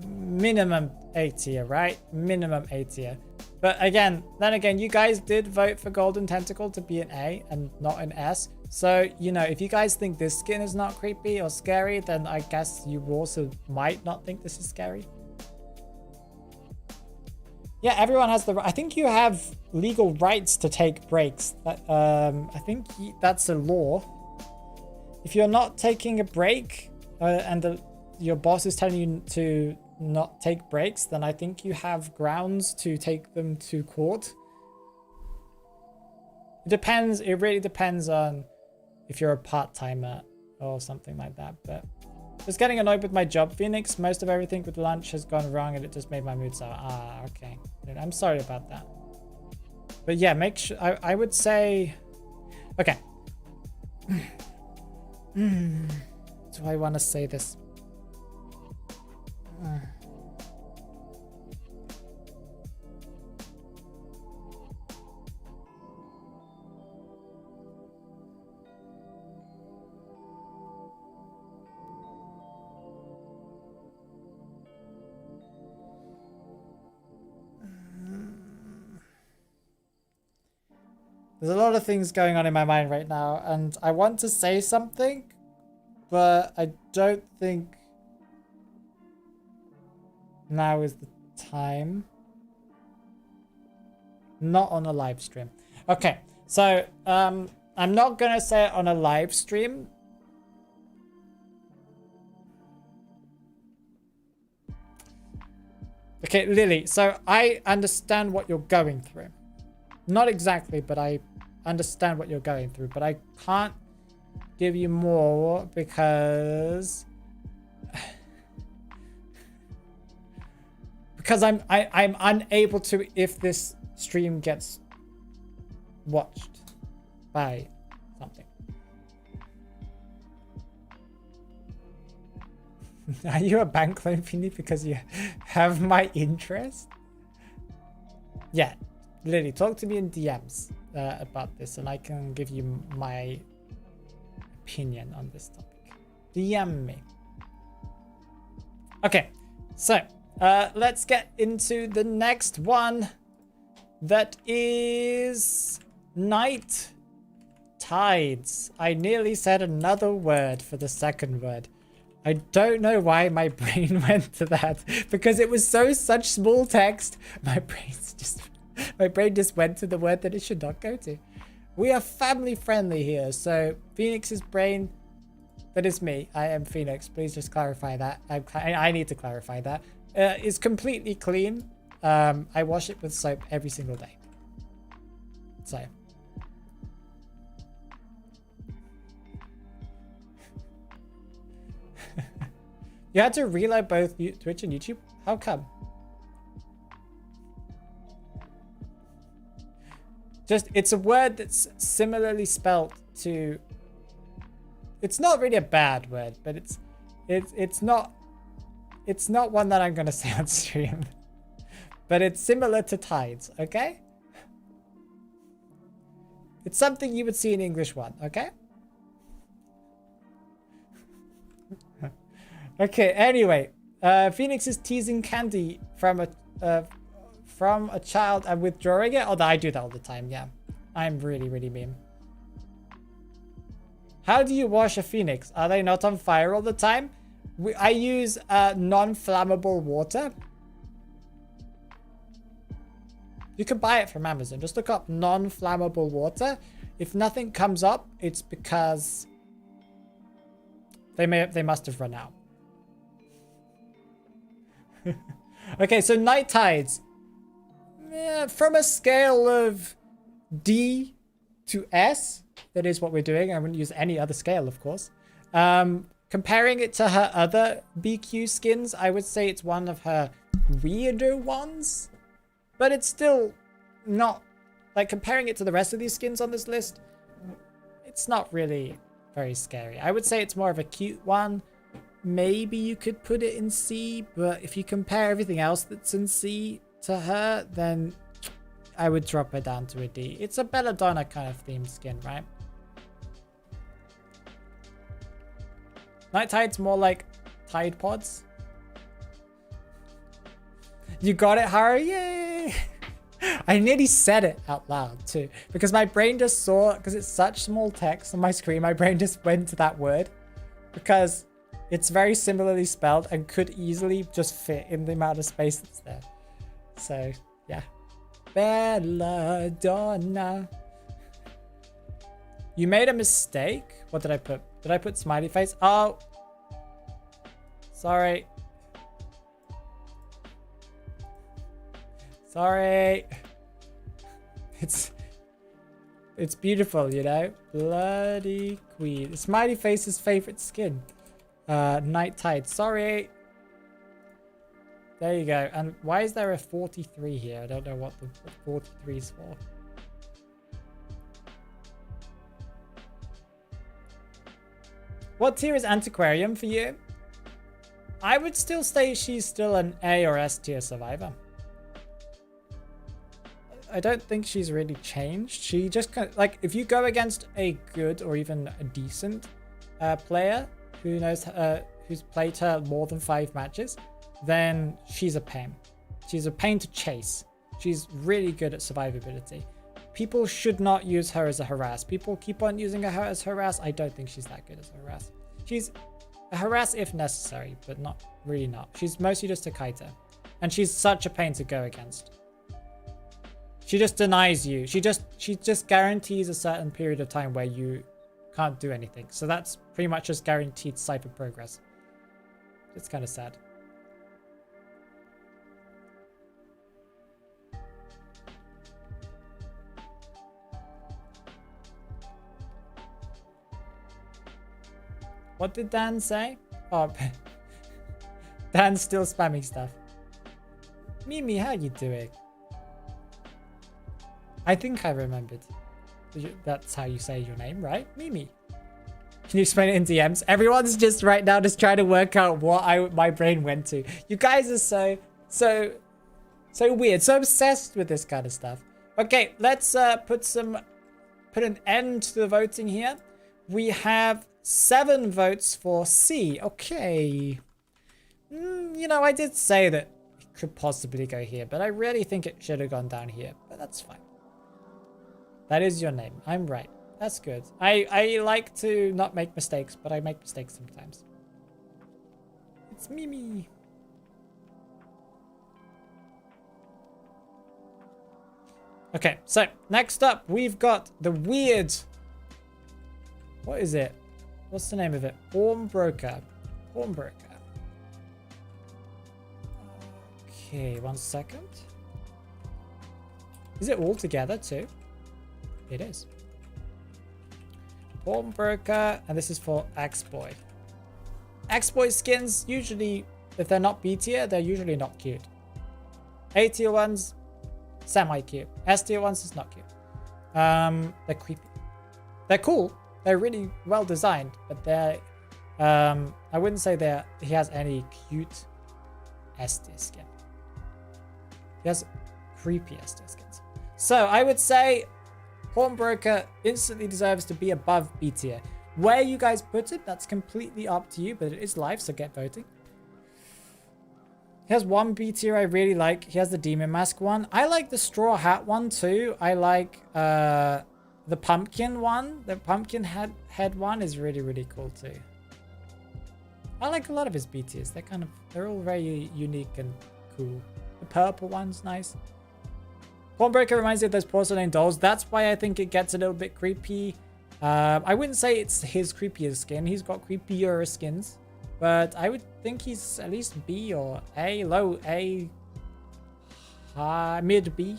Minimum A tier, right? Minimum A tier. But again, you guys did vote for Golden Tentacle to be an A and not an S. So, you know, if you guys think this skin is not creepy or scary, then I guess you also might not think this is scary. Yeah, everyone has I think you have legal rights to take breaks. I think that's a law. If you're not taking a break and your boss is telling you to not take breaks, then I think you have grounds to take them to court. It depends. It really depends on if you're a part-timer or something like that. But just getting annoyed with my job, Phoenix. Most of everything with lunch has gone wrong and it just made my mood sour. Ah, okay. I'm sorry about that. But yeah, make sure. I would say. Okay. Do I want to say this? There's a lot of things going on in my mind right now, and I want to say something, but I don't think now is the time. Not on a live stream. Okay, so I'm not gonna say it on a live stream. Okay, Lily, so I understand what you're going through. Not exactly, but I understand what you're going through. But I can't give you more because I'm unable to if this stream gets watched by something. Are you a bank loan, Fini, because you have my interest? Yeah, literally, talk to me in DMs about this, and I can give you my opinion on this topic. DM me. Okay, so let's get into the next one. That is night tides. I nearly said another word for the second word. I don't know why my brain went to that, because it was such small text. My brain just went to the word that it should not go to. We are family friendly here, so Phoenix's brain, that is me. I am Phoenix. Please just clarify that. I need to clarify that. Is completely clean. I wash it with soap every single day. So. You had to reload both Twitch and YouTube? How come? Just, it's a word that's similarly spelt to... It's not really a bad word, but it's not one that I'm going to say on stream. But it's similar to tides, okay? It's something you would see in English 1, okay? Okay, anyway. Phoenix is teasing candy from a child and withdrawing it. Oh, I do that all the time, yeah. I'm really, really mean. How do you wash a Phoenix? Are they not on fire all the time? I use non-flammable water. You can buy it from Amazon. Just look up non-flammable water. If nothing comes up, it's because they must have run out. Okay, so night tides. Yeah, from a scale of D to S, that is what we're doing. I wouldn't use any other scale, of course. Comparing it to her other BQ skins, I would say it's one of her weirder ones. But it's still not, like, comparing it to the rest of these skins on this list, it's not really very scary. I would say it's more of a cute one. Maybe you could put it in C, but if you compare everything else that's in C to her, then I would drop her down to a D. It's a better Donna kind of themed skin, right? Night Tide's more like Tide Pods. You got it, Hare? Yay! I nearly said it out loud too, because my brain just saw, because it's such small text on my screen, my brain just went to that word because it's very similarly spelled and could easily just fit in the amount of space that's there. So yeah. Bella Donna. You made a mistake? What did I put? Did I put smiley face? Oh. Sorry. Sorry. It's beautiful, you know? Bloody queen. Smiley face's favorite skin. Night Tide. Sorry. There you go. And why is there a 43 here? I don't know what the 43 is for. What tier is Antiquarium for you? I would still say she's still an A or S tier survivor. I don't think she's really changed. She just kind of, like, if you go against a good or even a decent player who knows who's played her more than 5 matches, then she's a pain. She's a pain to chase. She's really good at survivability. People should not use her as a harass. People keep on using her as harass. I don't think she's that good as a harass. She's a harass if necessary, but not really not. She's mostly just a kiter. And she's such a pain to go against. She just denies you. She just guarantees a certain period of time where you can't do anything. So that's pretty much just guaranteed cypher progress. It's kind of sad. What did Dan say? Oh, Dan's still spamming stuff. Mimi, how you doing? I think I remembered. That's how you say your name, right? Mimi. Can you explain it in DMs? Everyone's just right now just trying to work out what my brain went to. You guys are so weird, so obsessed with this kind of stuff. Okay, let's put an end to the voting here. We have 7 votes for C. Okay. You know, I did say that it could possibly go here, but I really think it should have gone down here. But that's fine. That is your name. I'm right. That's good. I like to not make mistakes, but I make mistakes sometimes. It's Mimi. Okay, so next up, we've got the weird... What is it? What's the name of it? Hornbroker. Hornbroker. Okay, 1 second. Is it all together too? It is. Hornbroker, and this is for X-Boy. X-Boy skins, usually, if they're not B tier, they're usually not cute. A tier ones, semi-cute. S tier ones is not cute. They're creepy. They're cool. They're really well designed, but they're, I wouldn't say he has any cute S tier skin. He has creepy S tier skins. So I would say Hornbroker instantly deserves to be above B tier. Where you guys put it, that's completely up to you, but it is live, so get voting. He has 1 B tier I really like. He has the Demon Mask one. I like the Straw Hat one too. I like the Pumpkin one. The Pumpkin head one is really, really cool too. I like a lot of his B tiers. They're all very unique and cool. The purple one's nice. Hornbroker reminds me of those porcelain dolls. That's why I think it gets a little bit creepy. I wouldn't say it's his creepiest skin. He's got creepier skins. But I would think he's at least B or A, low A, high, mid B.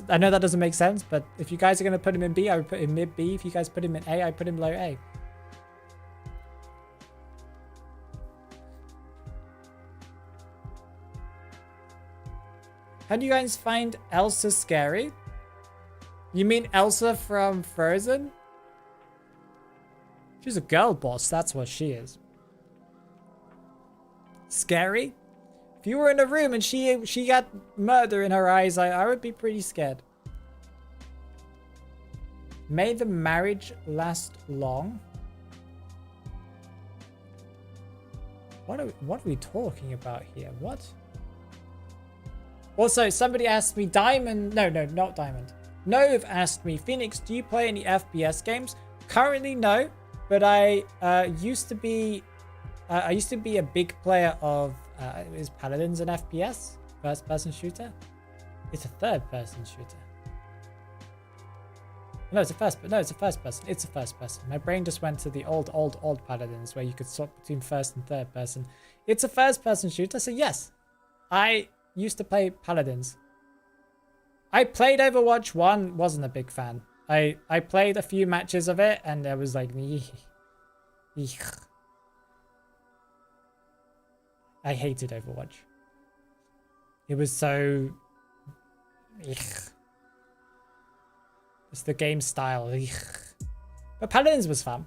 I know that doesn't make sense, but if you guys are going to put him in B, I would put him mid B. If you guys put him in A, I'd put him low A. How do you guys find Elsa scary? You mean Elsa from Frozen? She's a girl boss, that's what she is. Scary? If you were in a room and she got murder in her eyes, I would be pretty scared. May the marriage last long? What are we talking about here? What? Also, somebody asked me, Diamond... No, not Diamond. Nove asked me, Phoenix, do you play any FPS games? Currently, no. But I used to be a big player of... is Paladins an FPS? First-person shooter? It's a third-person shooter. No, it's a first person. It's a first person. My brain just went to the old Paladins where you could swap between first and third person. It's a first-person shooter, so yes. I used to play Paladins. I played Overwatch 1, wasn't a big fan. I played a few matches of it and I was like, I hated Overwatch. It was so... It's the game style. But Paladins was fun.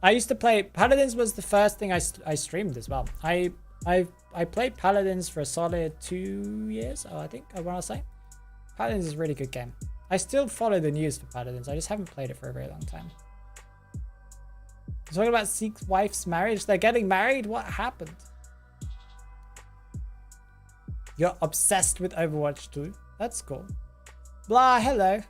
I used to play... Paladins was the first thing I streamed as well. I played Paladins for a solid 2 years, I think, I want to say. Paladins is a really good game. I still follow the news for Paladins. I just haven't played it for a very long time. Talking about Seek's wife's marriage. They're getting married? What happened? You're obsessed with Overwatch 2. That's cool. Blah, hello.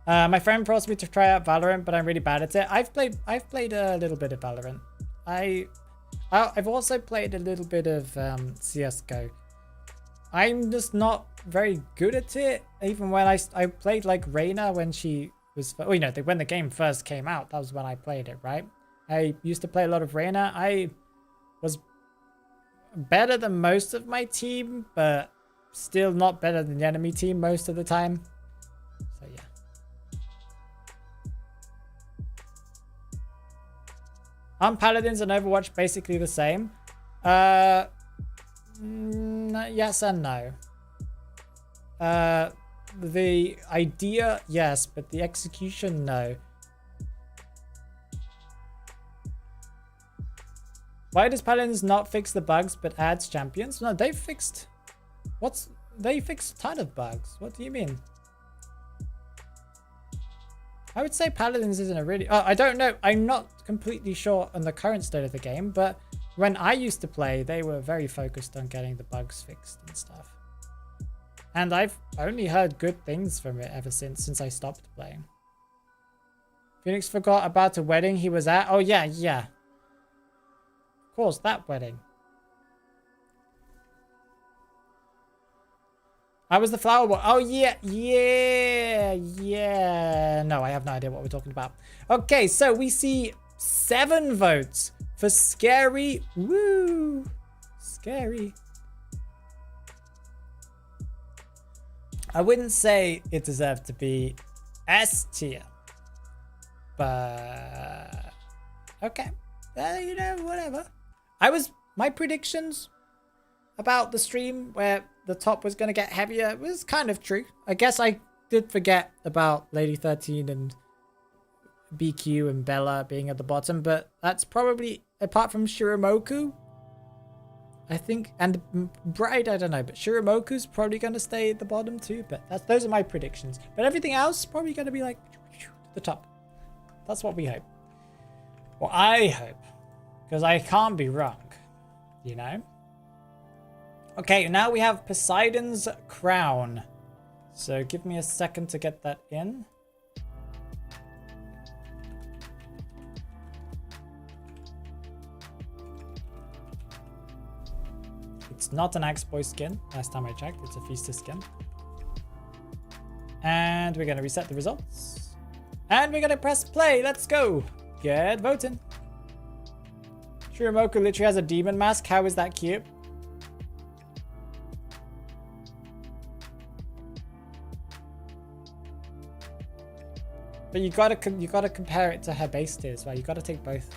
My friend forced me to try out Valorant, but I'm really bad at it. I've played a little bit of Valorant. I've also played a little bit of CSGO. I'm just not very good at it. Even when I played like Reyna when she was, well, you know, when the game first came out, that was when I played it, right? I used to play a lot of Reyna. I was better than most of my team, but still not better than the enemy team most of the time. So yeah. Aren't Paladins and Overwatch basically the same? Yes and no. The idea, yes, but the execution, no. Why does Paladins not fix the bugs but adds champions? No, they fixed... They fixed a ton of bugs. What do you mean? I would say Paladins isn't a really... Oh, I don't know. I'm not completely sure on the current state of the game, but when I used to play, they were very focused on getting the bugs fixed and stuff. And I've only heard good things from it ever since I stopped playing. Phoenix forgot about a wedding he was at. Oh, yeah. Of course, that wedding. I was the flower boy. Oh, yeah. No, I have no idea what we're talking about. Okay, so we see 7 votes for Scary. Woo! Scary. I wouldn't say it deserved to be S tier. But... okay. You know, whatever. My predictions about the stream where the top was going to get heavier was kind of true. I guess I did forget about Lady 13 and BQ and Bella being at the bottom, but that's probably, apart from Shiramoku, I think, and Bride, I don't know, but Shiramoku's probably going to stay at the bottom too, but those are my predictions. But everything else probably going to be like the top. That's what we hope. Well, I hope, because I can't be wrong, you know? Okay, now we have Poseidon's crown. So give me a second to get that in. It's not an Axe Boy skin. Last time I checked, it's a Feaster skin. And we're going to reset the results. And we're going to press play. Let's go. Get voting. Shiramoku literally has a demon mask. How is that cute? But you gotta compare it to her base tier as well. You gotta take both.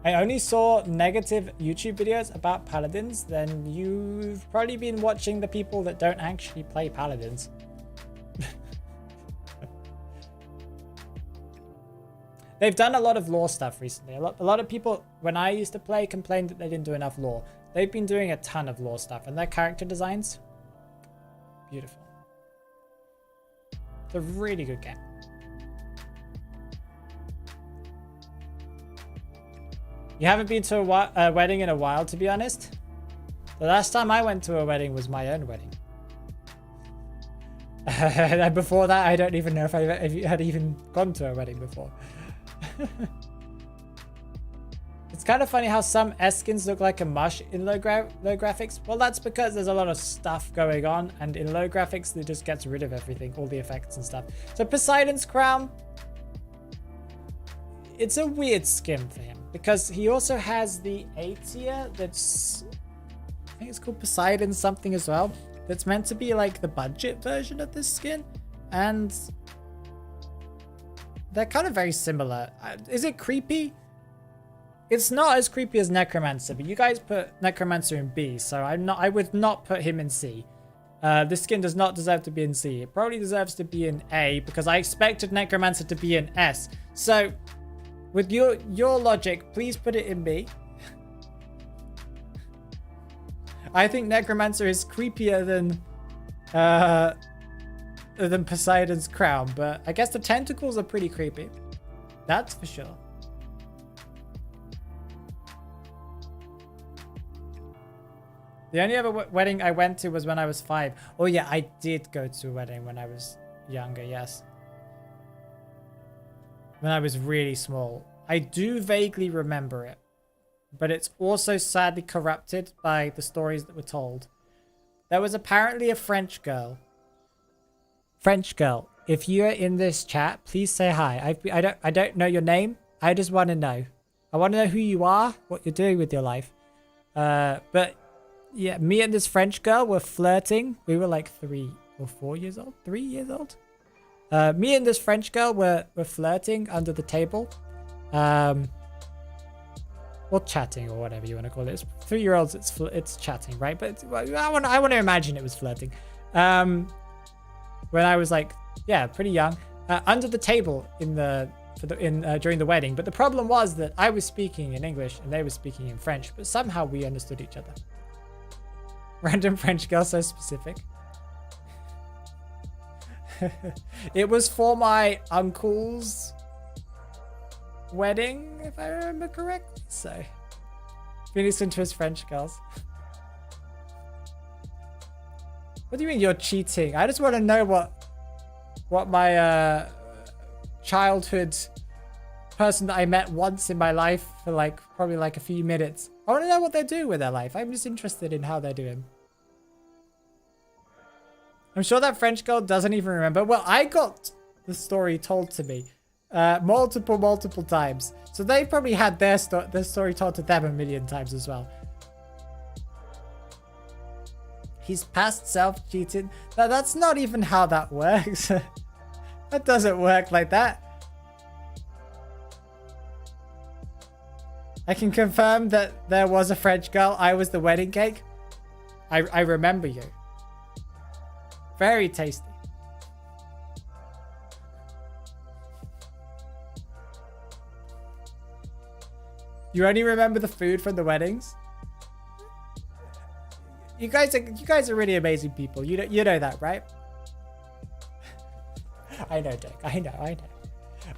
I only saw negative YouTube videos about Paladins. Then you've probably been watching the people that don't actually play Paladins. They've done a lot of lore stuff recently. A lot of people, when I used to play, complained that they didn't do enough lore. They've been doing a ton of lore stuff, and their character designs, beautiful. It's a really good game. You haven't been to a wedding in a while, to be honest. The last time I went to a wedding was my own wedding. And before that, I don't even know if I had even gone to a wedding before. It's kind of funny how some S skins look like a mush in low graphics. Well, that's because there's a lot of stuff going on, and in low graphics, it just gets rid of everything, all the effects and stuff. So Poseidon's crown, it's a weird skin for him because he also has the A tier that's, I think it's called Poseidon something as well. That's meant to be like the budget version of this skin, and they're kind of very similar. Is it creepy? It's not as creepy as Necromancer, but you guys put Necromancer in B, so I would not put him in C. This skin does not deserve to be in C. It probably deserves to be in A because I expected Necromancer to be in S. So with your logic, please put it in B. I think Necromancer is creepier than Poseidon's crown, but I guess the tentacles are pretty creepy. That's for sure. The only other wedding I went to was when I was 5. Oh yeah, I did go to a wedding when I was younger, yes. When I was really small. I do vaguely remember it, but it's also sadly corrupted by the stories that were told. There was apparently a French girl. French girl, if you're in this chat, please say hi. I don't know your name. I just want to know. I want to know who you are, what you're doing with your life. But yeah, me and this French girl were flirting. We were like 3 or 4 years old. 3 years old. Me and this French girl were flirting under the table. Well, or chatting, or whatever you want to call it. It's 3-year-olds, it's chatting, right? But I want to imagine it was flirting. When I was like, yeah, pretty young, under the table during the wedding. But the problem was that I was speaking in English and they were speaking in French, but somehow we understood each other. Random French girl, so specific. It was for my uncle's wedding, if I remember correctly. So, Phoenix into his French girls. What do you mean you're cheating? I just want to know what my childhood person that I met once in my life for like probably like a few minutes. I want to know what they're doing with their life. I'm just interested in how they're doing. I'm sure that French girl doesn't even remember. Well, I got the story told to me multiple times. So they probably had their story told to them a million times as well. His past self cheated. Now, that's not even how that works. That doesn't work like that. I can confirm that there was a French girl. I was the wedding cake. I remember you. Very tasty. You only remember the food from the weddings? You guys are really amazing people. You know that, right? I know, Dick. I know.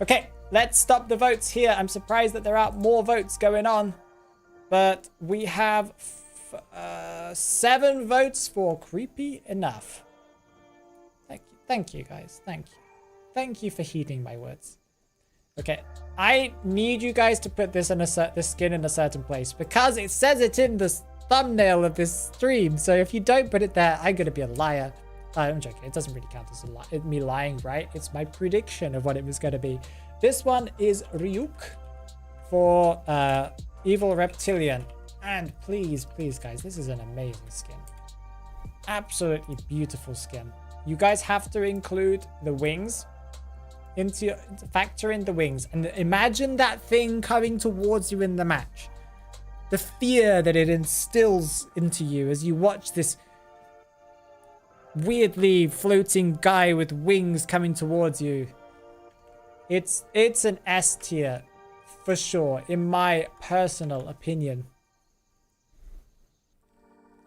Okay, let's stop the votes here. I'm surprised that there aren't more votes going on. But we have 7 votes for creepy enough. Thank you, guys. Thank you for heeding my words. Okay, I need you guys to put this skin in a certain place because it says it in the thumbnail of this stream. So if you don't put it there, I'm gonna be a liar. I'm joking. It doesn't really count as a lie. Me lying, right? It's my prediction of what it was gonna be. This one is Ryuk for Evil Reptilian. And please, guys, this is an amazing skin. Absolutely beautiful skin. You guys have to include the wings factor in the wings and imagine that thing coming towards you in the match. The fear that it instills into you as you watch this weirdly floating guy with wings coming towards you. It's an S tier for sure, in my personal opinion.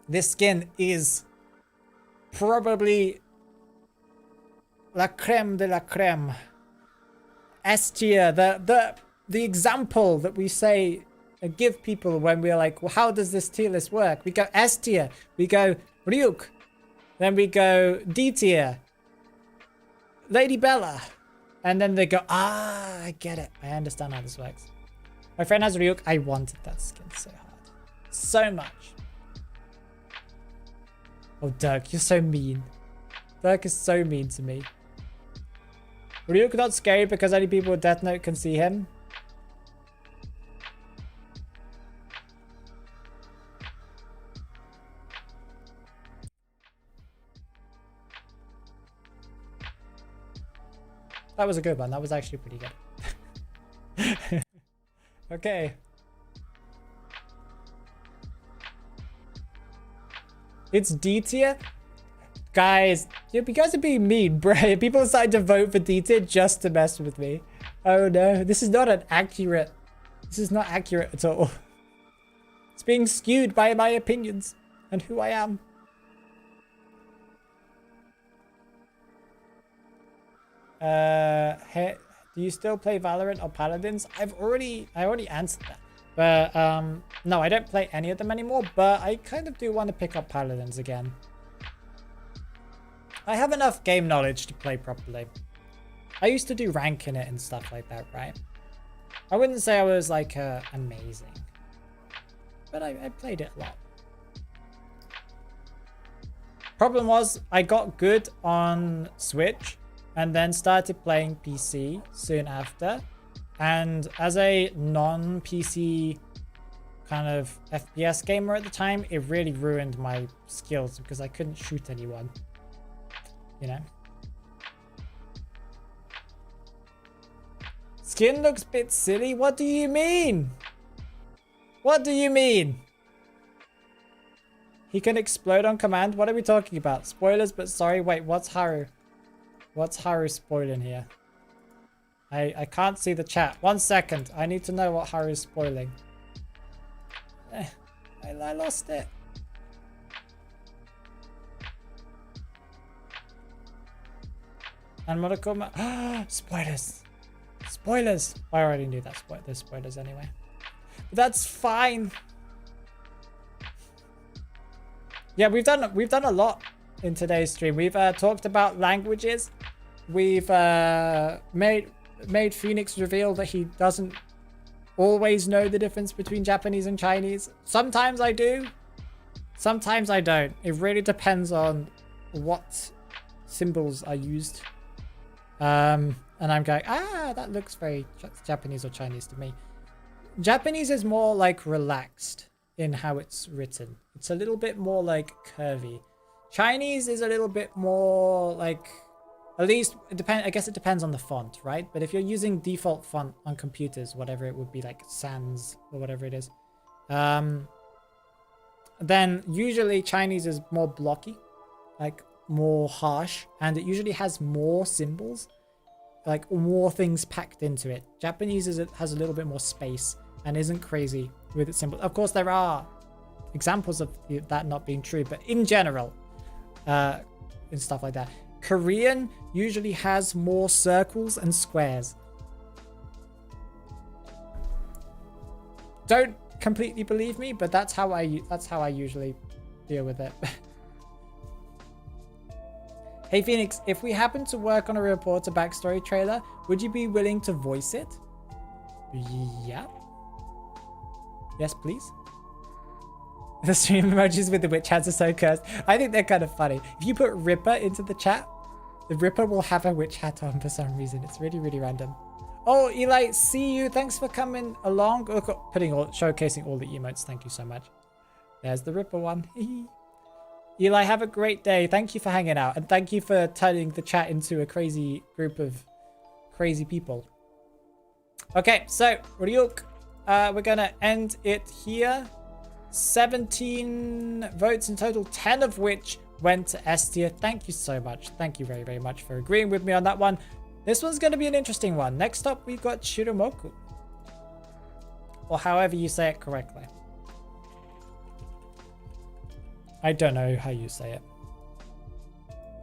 This skin is probably la creme de la creme. S tier, the example that we say give people when we're like, well, how does this tier list work? We go S tier, we go Ryuk, then we go D tier, Lady Bella, and then they go, I get it. I understand how this works. My friend has Ryuk. I wanted that skin so hard. So much. Oh, Dirk, you're so mean. Dirk is so mean to me. Ryuk not scary because only people with Death Note can see him. That was a good one. That was actually pretty good. Okay. It's D tier? Guys, you guys are being mean, bro. People decided to vote for D tier just to mess with me. Oh no, this is not accurate. This is not accurate at all. It's being skewed by my opinions and who I am. Hey, do you still play Valorant or Paladins? I already answered that. But no, I don't play any of them anymore, but I kind of do want to pick up Paladins again. I have enough game knowledge to play properly. I used to do rank in it and stuff like that, right? I wouldn't say I was like amazing, but I played it a lot. Problem was I got good on Switch and then started playing PC soon after. And as a non-PC kind of FPS gamer at the time, it really ruined my skills because I couldn't shoot anyone, you know? Skin looks a bit silly. What do you mean? What do you mean? He can explode on command? What are we talking about? Spoilers, but sorry. Wait, what's Haru? What's Haru spoiling here? I can't see the chat. 1 second. I need to know what Haru's spoiling. I lost it. And Monokuma. Spoilers. Spoilers. I already knew that. There's spoilers anyway. But that's fine. Yeah, we've done a lot in today's stream. We've talked about languages. We've made Phoenix reveal that he doesn't always know the difference between Japanese and Chinese. Sometimes I do. Sometimes I don't. It really depends on what symbols are used. And I'm going, that looks very Japanese or Chinese to me. Japanese is more like relaxed in how it's written. It's a little bit more like curvy. Chinese is a little bit more like, at least I guess it depends on the font, right? But if you're using default font on computers, whatever it would be, like sans or whatever it is, then usually Chinese is more blocky, like more harsh, and it usually has more symbols, like more things packed into it. Japanese has a little bit more space and isn't crazy with its symbols. Of course, there are examples of that not being true, but in general, and stuff like that. Korean usually has more circles and squares. Don't completely believe me, but that's how I usually deal with it. Hey Phoenix, if we happen to work on a reporter backstory trailer, would you be willing to voice it? Yeah. Yes, please. The stream emojis with the witch hats are so cursed. I think they're kind of funny. If you put Ripper into the chat, the Ripper will have a witch hat on for some reason. It's really, really random. Oh, Eli, see you. Thanks for coming along. Showcasing all the emotes. Thank you so much. There's the Ripper one. Eli, have a great day. Thank you for hanging out. And thank you for turning the chat into a crazy group of crazy people. Okay, so, Ryuk, we're going to end it here. 17 votes in total, 10 of which went to S tier. Thank you so much. Thank you very, very much for agreeing with me on that one. This one's going to be an interesting one. Next up, we've got Shiramoku. Or however you say it correctly. I don't know how you say it.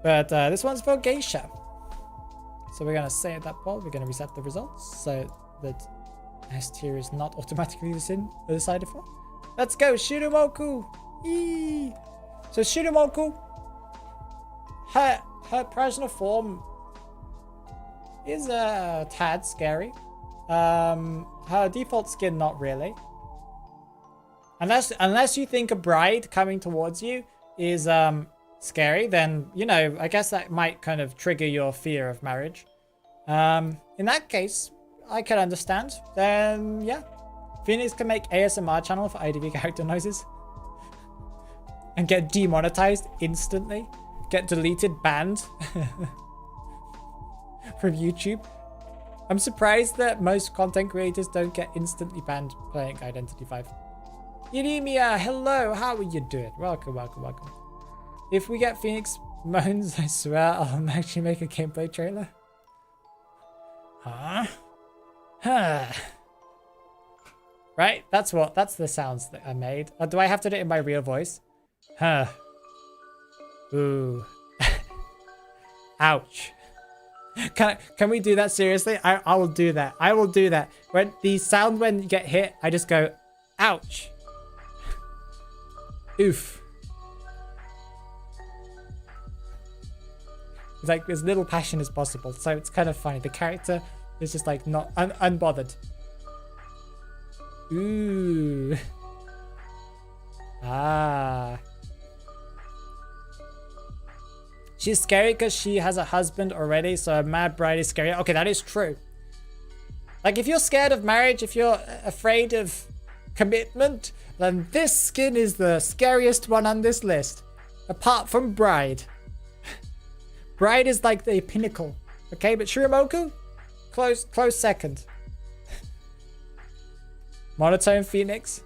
But this one's for Geisha. So we're going to save that poll. We're going to reset the results so that S tier is not automatically decided for. Let's go, Shiramoku! Eee. So Shiramoku, her personal form is a tad scary. Her default skin, not really. Unless you think a bride coming towards you is scary, then, you know, I guess that might kind of trigger your fear of marriage. In that case, I can understand. Then, yeah. Phoenix can make ASMR channel for IDV character noises. And get demonetized instantly. Get deleted, banned. From YouTube. I'm surprised that most content creators don't get instantly banned playing Identity 5. Yirimiya, hello, how are you doing? Welcome, welcome, welcome. If we get Phoenix moans, I swear I'll actually make a gameplay trailer. Huh? Huh. Right? That's the sounds that I made. Or do I have to do it in my real voice? Huh. Ooh. Ouch. Can we do that seriously? I will do that. I will do that. When the sound when you get hit, I just go, ouch. Oof. It's like as little passion as possible. So it's kind of funny. The character is just like not unbothered. Ooh. Ah. She's scary because she has a husband already, so a mad bride is scary. Okay, that is true. Like, if you're scared of marriage, if you're afraid of commitment, then this skin is the scariest one on this list. Apart from bride. Bride is like the pinnacle. Okay, but Shiramoku? Close second. Monotone Phoenix.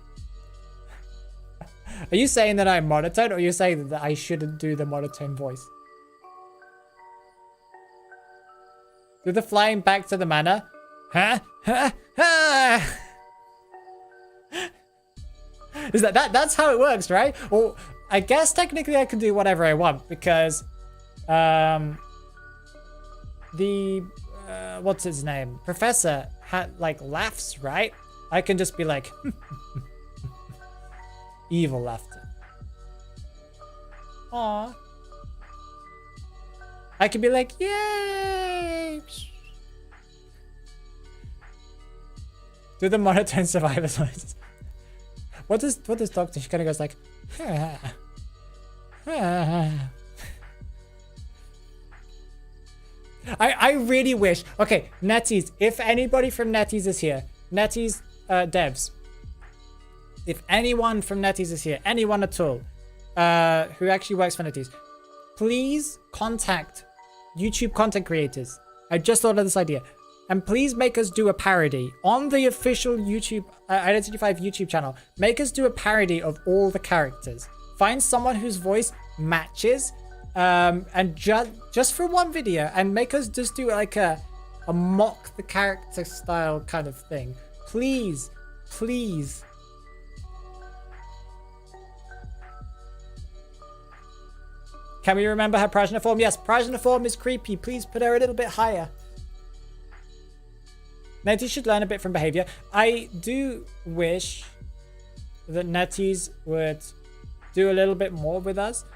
Are you saying that I'm monotone, or are you saying that I shouldn't do the monotone voice? Do the flying back to the manor? Huh? Huh? Huh? Is that's how it works, right? Or I guess technically I can do whatever I want because what's his name? Professor had like laughs, right? I can just be like evil laughter. Aww. I can be like, yay! Do the monotone survivor's voice. What does Doctor? She kind of goes like, I really wish. Okay, Netties. If anybody from Netties is here, Netties devs. If anyone from Netties is here, anyone at all, who actually works for Netties, please contact YouTube content creators. I just thought of this idea. And please make us do a parody on the official YouTube Identity 5 YouTube channel. Make us do a parody of all the characters. Find someone whose voice matches, and just for one video, and make us just do like a mock the character style kind of thing. Please, please. Can we remember her progenitor form? Yes, progenitor form is creepy. Please put her a little bit higher. Netties should learn a bit from behavior. I do wish that Netties would do a little bit more with us.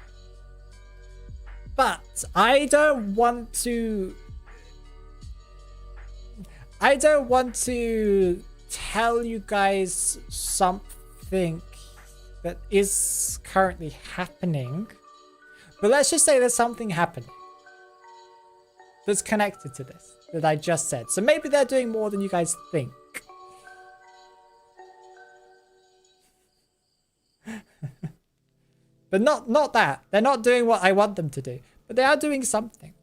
But I don't want to tell you guys something that is currently happening. But let's just say there's something happening that's connected to this that I just said. So maybe they're doing more than you guys think. But not that. They're not doing what I want them to do. But they are doing something.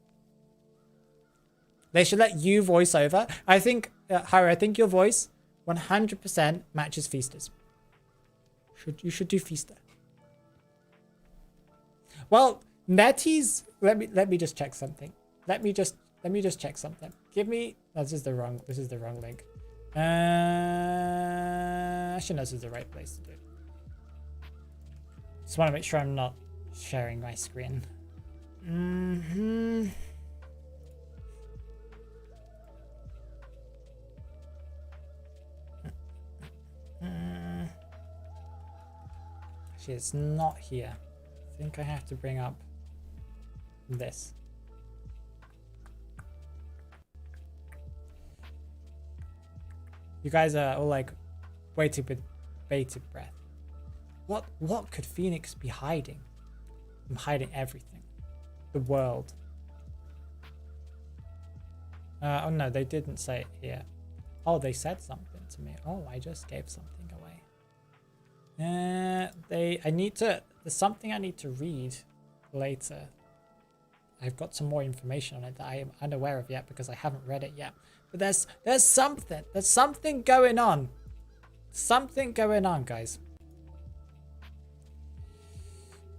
They should let you voice over. I think, Hare, I think your voice 100% matches Feaster's. You should do Feaster. Well, Netties, let me just check something. Let me just check something. Give me. Oh, this is the wrong link. Actually, no, this is the right place to do it. Just want to make sure I'm not sharing my screen. Actually, it's not here. I think I have to bring up this. You guys are all like waiting with bated breath. What could Phoenix be hiding? I'm hiding everything. The world. Oh no, they didn't say it here. Oh, they said something to me. Oh, I just gave something away. There's something I need to read later. I've got some more information on it that I am unaware of yet because I haven't read it yet. But there's something going on. Something going on, guys.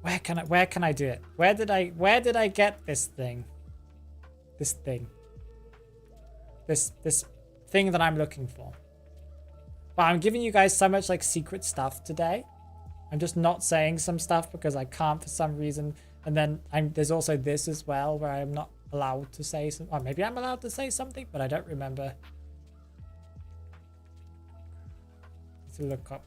Where can I do it? Where did I get this thing? This thing that I'm looking for. But I'm giving you guys so much like secret stuff today. I'm just not saying some stuff because I can't for some reason. And then there's also this as well where I'm not allowed to say some, or maybe I'm allowed to say something, but I don't remember. To look up.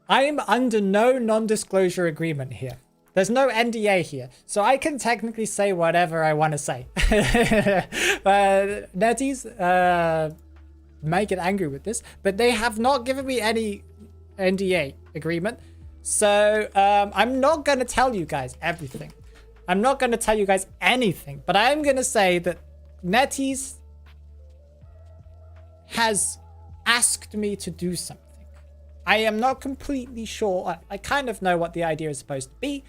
I am under no non-disclosure agreement here. There's no NDA here, so I can technically say whatever I want to say. Netties might get angry with this, but they have not given me any NDA agreement. So I'm not going to tell you guys everything. I'm not going to tell you guys anything, but I am going to say that Netties has asked me to do something. I am not completely sure. I kind of know what the idea is supposed to be,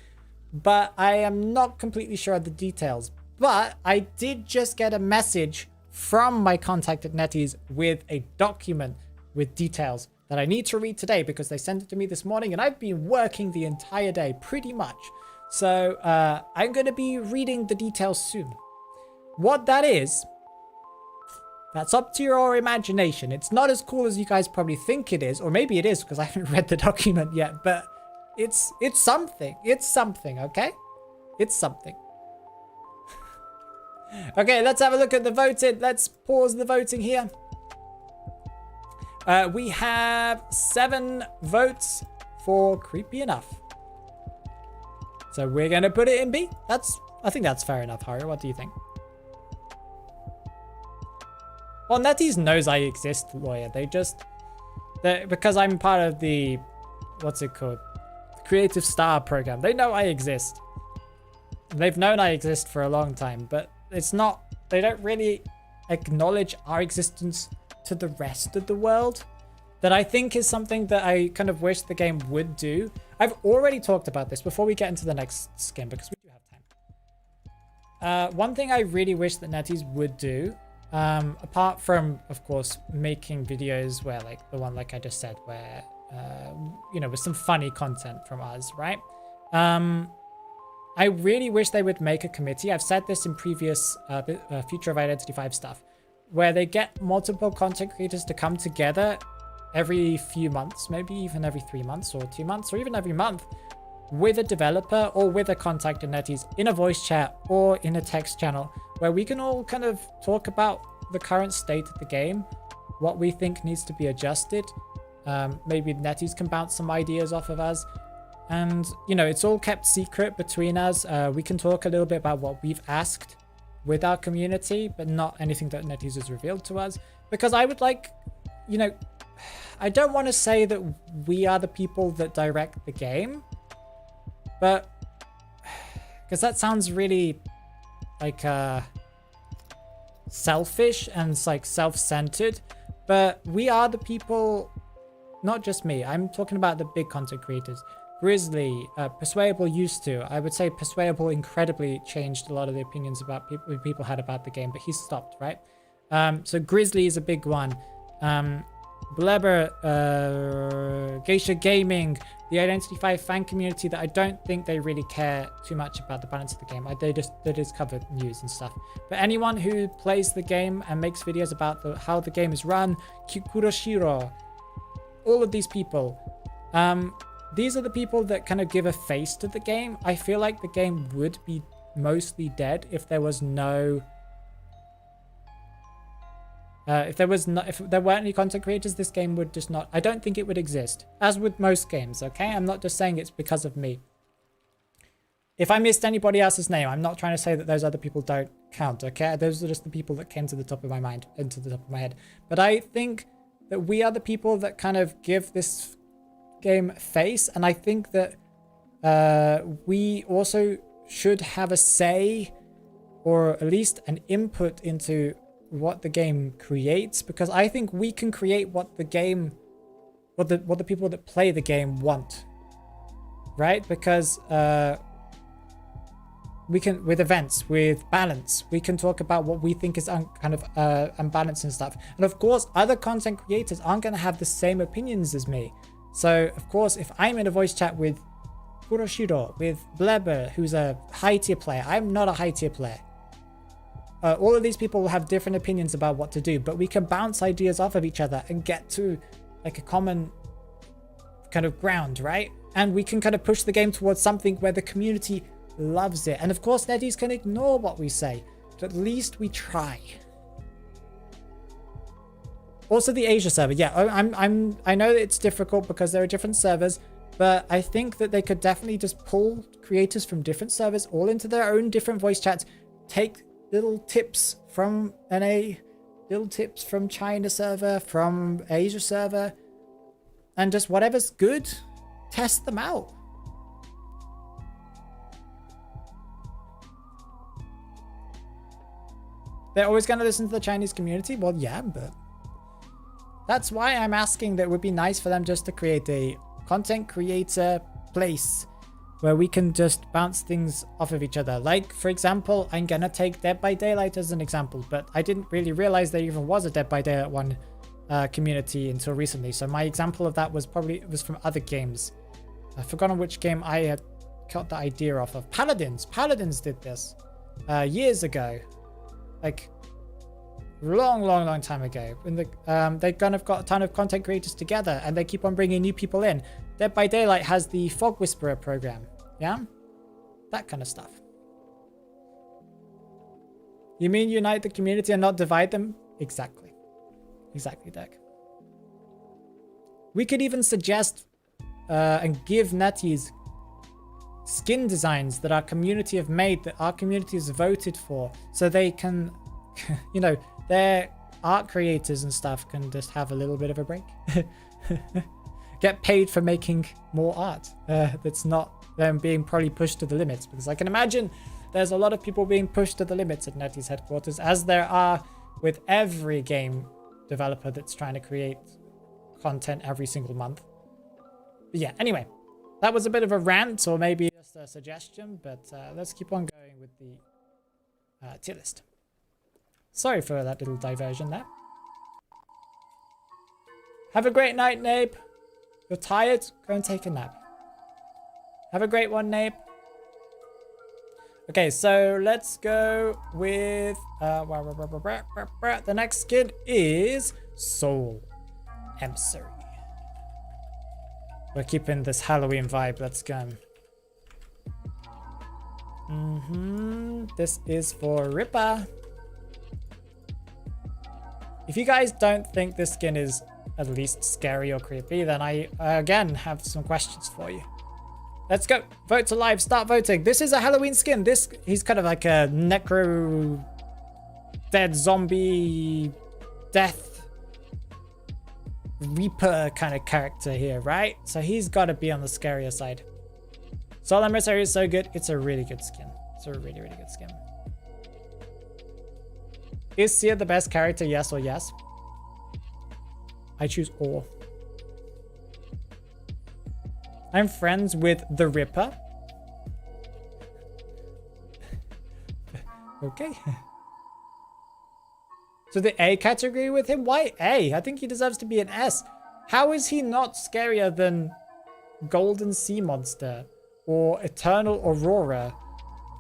but I am not completely sure of the details. But I did just get a message from my contact at NetEase with a document with details that I need to read today because they sent it to me this morning and I've been working the entire day pretty much. So I'm going to be reading the details soon. What that is, that's up to your imagination. It's not as cool as you guys probably think it is, or maybe it is because I haven't read the document yet, but it's something. It's something, okay? It's something. Okay, let's have a look at the voting. Let's pause the voting here. We have 7 votes for creepy enough. So we're going to put it in B. I think that's fair enough, Hare. What do you think? Well, NetEase knows I exist, lawyer. Because I'm part of the, what's it called? Creative Star program. They know I exist. They've known I exist for a long time, but they don't really acknowledge our existence to the rest of the world. That I think is something that I kind of wish the game would do. I've already talked about this before we get into the next skin because we do have time. One thing I really wish that NetEase would do, apart from, of course, making videos where, like the one like I just said, where, with some funny content from us, right? I really wish they would make a committee. I've said this in previous Future of Identity 5 stuff, where they get multiple content creators to come together every few months, maybe even every 3 months or 2 months, or even every month, with a developer or with a contact in NetEase in a voice chat or in a text channel, where we can all kind of talk about the current state of the game, what we think needs to be adjusted. Maybe NetEase can bounce some ideas off of us. And, it's all kept secret between us. We can talk a little bit about what we've asked with our community, but not anything that NetEase has revealed to us. Because I would like, I don't want to say that we are the people that direct the game, but because that sounds really like selfish and it's like self-centered, but we are the people, not just me. I'm talking about the big content creators. Grizzly, Persuadable used to. I would say Persuadable incredibly changed a lot of the opinions about people had about the game, but he's stopped, right? So Grizzly is a big one. Blebber, Geisha Gaming, the Identity 5 fan community that I don't think they really care too much about the balance of the game. They just cover news and stuff. But anyone who plays the game and makes videos about how the game is run, Kuroshiro, all of these people, these are the people that kind of give a face to the game. I feel like the game would be mostly dead if there was no... if there weren't any content creators, this game would just not... I don't think it would exist. As with most games, okay? I'm not just saying it's because of me. If I missed anybody else's name, I'm not trying to say that those other people don't count, okay? Those are just the people that came to the top of my mind, into the top of my head. But I think that we are the people that kind of give this game face, and I think that we also should have a say, or at least an input into what the game creates, because I think we can create what the game, what the people that play the game want, right? Because we can, with events, with balance, we can talk about what we think is unbalanced and stuff. And of course, other content creators aren't going to have the same opinions as me. So, of course, if I'm in a voice chat with Kuroshiro, with Blebber, who's a high-tier player, I'm not a high-tier player. All of these people will have different opinions about what to do, but we can bounce ideas off of each other and get to like a common kind of ground, right? And we can kind of push the game towards something where the community loves it. And of course, NetEase can ignore what we say, but at least we try. Also, the Asia server. Yeah, I know that it's difficult because there are different servers, but I think that they could definitely just pull creators from different servers all into their own different voice chats, take little tips from NA, little tips from China server, from Asia server, and just whatever's good, test them out. They're always going to listen to the Chinese community? Well, yeah, but That's why I'm asking that it would be nice for them just to create a content creator place where we can just bounce things off of each other. Like, for example, I'm gonna take Dead by Daylight as an example, but I didn't really realize there even was a Dead by Daylight 1 community until recently. So my example of that was from other games. I've forgotten which game I had got the idea off of. Paladins did this years ago, like long time ago. When they kind of got a ton of content creators together, and they keep on bringing new people in. Dead by Daylight has the Fog Whisperer program, yeah, that kind of stuff. You mean unite the community and not divide them? Exactly, Dirk. We could even suggest and give netties skin designs that our community have made, that our community has voted for, so they can, you know, their art creators and stuff can just have a little bit of a break. Get paid for making more art that's not them being probably pushed to the limits, because I can imagine there's a lot of people being pushed to the limits at Netty's headquarters, as there are with every game developer that's trying to create content every single month. But yeah, anyway, that was a bit of a rant, or maybe just a suggestion, but let's keep on going with the tier list. Sorry for that little diversion there. Have a great night, Nape. You're tired? Go and take a nap. Have a great one, Nape. Okay, so let's go with the next skin is Soul Emissary. We're keeping this Halloween vibe. Let's go. This is for Ripper. If you guys don't think this skin is at least scary or creepy, then I again have some questions for you. Let's go. Vote to live. Start voting. This is a Halloween skin. He's kind of like a necro dead zombie death reaper kind of character here, right? So he's got to be on the scarier side. Soul Emissary is so good. It's a really good skin. It's a really good skin. Is Seer the best character? Yes or yes? I choose all. I'm friends with the Ripper. Okay. So the A category with him? Why A? I think he deserves to be an S. How is he not scarier than Golden Sea Monster or Eternal Aurora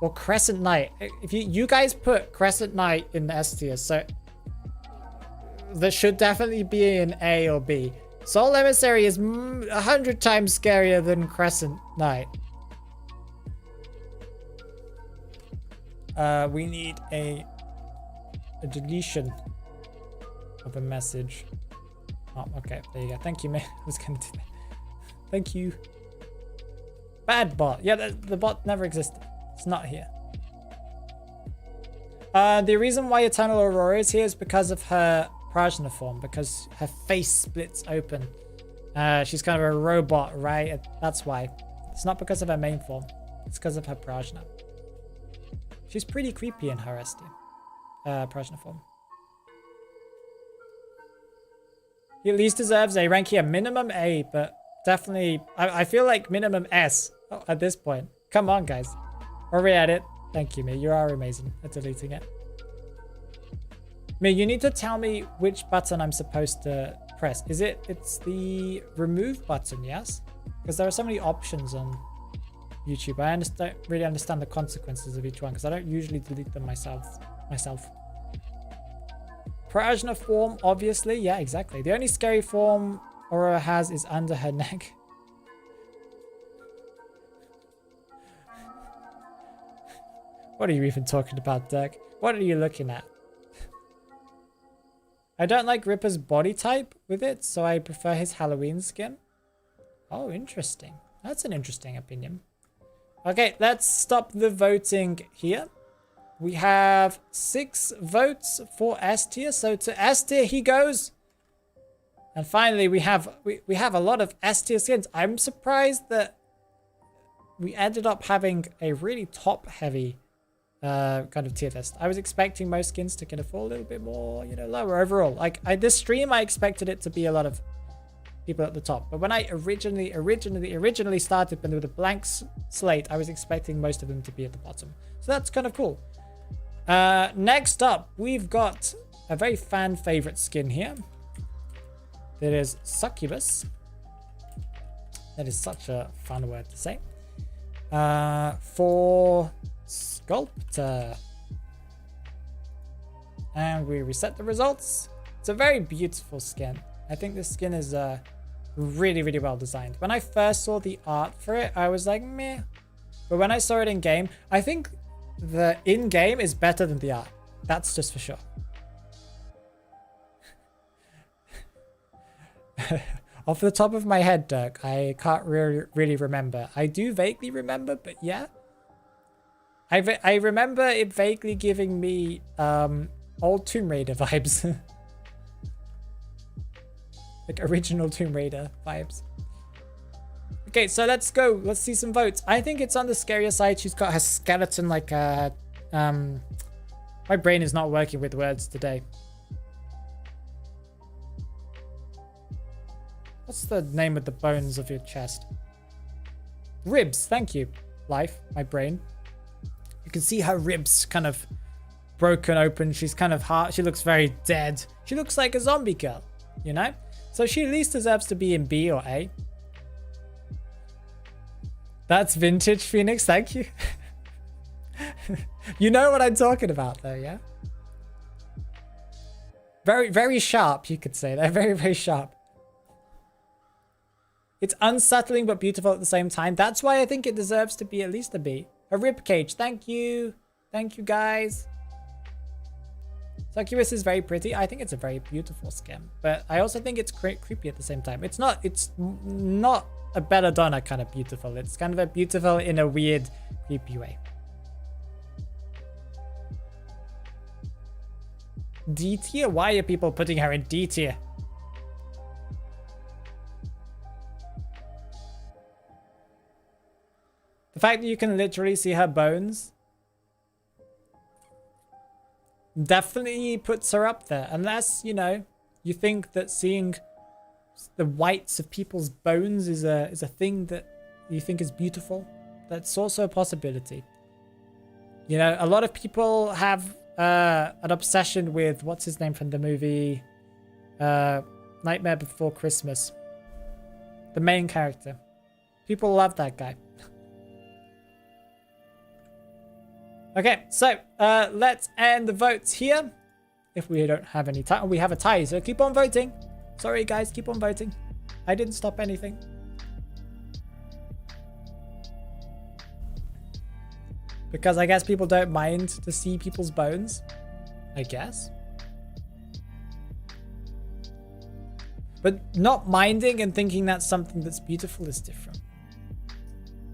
or Crescent Knight? If you guys put Crescent Knight in the S tier, so that should definitely be an A or B. Soul Emissary is 100 times scarier than Crescent Knight. We need a deletion of a message. Oh, okay, there you go. Thank you, man. I was gonna do that. Thank you. Bad bot. Yeah, the bot never existed. It's not here. The reason why Eternal Aurora is here is because of her Prajna form, because her face splits open. She's kind of a robot, right? That's why. It's not because of her main form. It's because of her Prajna. She's pretty creepy in her ST. Prajna form. He at least deserves a rank here. Minimum A, but definitely... I feel like minimum S at this point. Come on, guys. Are we at it? Thank you, me. You are amazing at deleting it. Me, you need to tell me which button I'm supposed to press. It's the remove button, yes? Because there are so many options on YouTube. I don't really understand the consequences of each one, because I don't usually delete them myself. Prajna form, obviously. Yeah, exactly. The only scary form Aurora has is under her neck. What are you even talking about, Dirk? What are you looking at? I don't like Ripper's body type with it, so I prefer his Halloween skin. Oh, interesting. That's an interesting opinion. Okay, let's stop the voting here. We have 6 votes for S tier, so to S tier he goes. And finally, we have a lot of S tier skins. I'm surprised that we ended up having a really top-heavy kind of tier list. I was expecting most skins to kind of fall a little bit more, you know, lower overall. Like this stream, I expected it to be a lot of people at the top, but when I originally started with a blank slate, I was expecting most of them to be at the bottom. So that's kind of cool. Next up, we've got a very fan favorite skin here. That is Succubus. That is such a fun word to say. For Sculptor. And we reset the results. It's a very beautiful skin. I think this skin is really, really well designed. When I first saw the art for it, I was like, meh. But when I saw it in game, I think the in-game is better than the art. That's just for sure. Off the top of my head, Dirk, I can't really remember. I do vaguely remember, but yeah. I remember it vaguely giving me old Tomb Raider vibes. Like original Tomb Raider vibes. Okay, so let's go. Let's see some votes. I think it's on the scarier side. She's got her skeleton like a... my brain is not working with words today. What's the name of the bones of your chest? Ribs, thank you. Life, my brain. You can see her ribs kind of broken open. She's kind of hard. She looks very dead. She looks like a zombie girl, you know? So she at least deserves to be in B or A. That's vintage, Phoenix. Thank you. You know what I'm talking about, though, yeah? Very, very sharp, you could say. They're very, very sharp. It's unsettling but beautiful at the same time. That's why I think it deserves to be at least a B. A ribcage. Thank you. Thank you, guys. Succubus is very pretty. I think it's a very beautiful skin, but I also think it's creepy at the same time. It's not a belladonna kind of beautiful. It's kind of a beautiful in a weird, creepy way. D tier? Why are people putting her in D tier? The fact that you can literally see her bones definitely puts her up there. Unless, you know, you think that seeing the whites of people's bones is a thing that you think is beautiful. That's also a possibility. You know, a lot of people have an obsession with, what's his name from the movie Nightmare Before Christmas. The main character. People love that guy. Okay, so let's end the votes here. If we don't have any time, we have a tie, so keep on voting. Sorry, guys, keep on voting. I didn't stop anything. Because I guess people don't mind to see people's bones. I guess. But not minding and thinking that's something that's beautiful is different.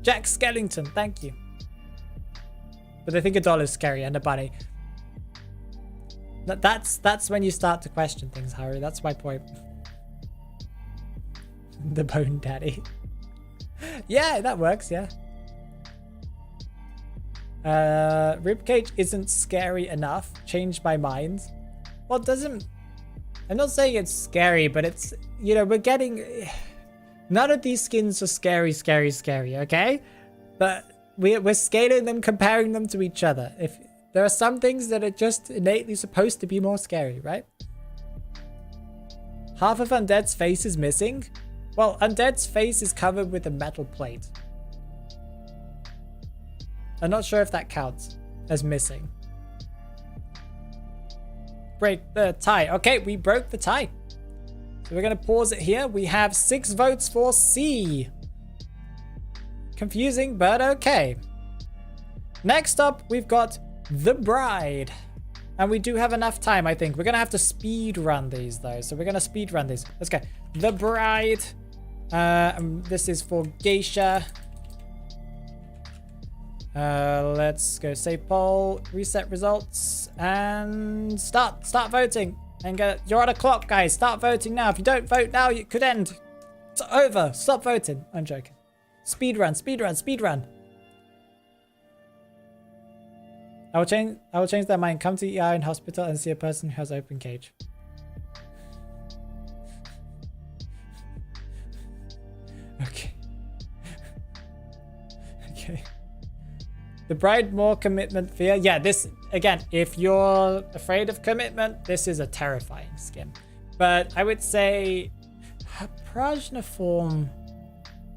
Jack Skellington, thank you. But I think a doll is scary and a bunny. That's when you start to question things, Harry. That's my point. The bone daddy. Yeah, that works, yeah. Ribcage isn't scary enough. Changed my mind. Well, it doesn't... I'm not saying it's scary, but it's... You know, we're getting... None of these skins are scary, okay? But... We're scaling them, comparing them to each other. If there are some things that are just innately supposed to be more scary, right? Half of Undead's face is missing. Well, Undead's face is covered with a metal plate. I'm not sure if that counts as missing. Break the tie. Okay, we broke the tie. So we're going to pause it here. We have 6 votes for C. Confusing, but okay. Next up, we've got The Bride. And we do have enough time, I think. We're going to have to speed run these, though. So we're going to speed run these. Let's go. The Bride. This is for Geisha. Let's go save poll, reset results, and start voting. And you're on a clock, guys. Start voting now. If you don't vote now, it could end. It's over. Stop voting. I'm joking. Speed run. I will change their mind. Come to the Iron Hospital and see a person who has open cage. Okay. Okay. The bride more commitment fear. Yeah, this again, if you're afraid of commitment, this is a terrifying skin. But I would say her Prajna form,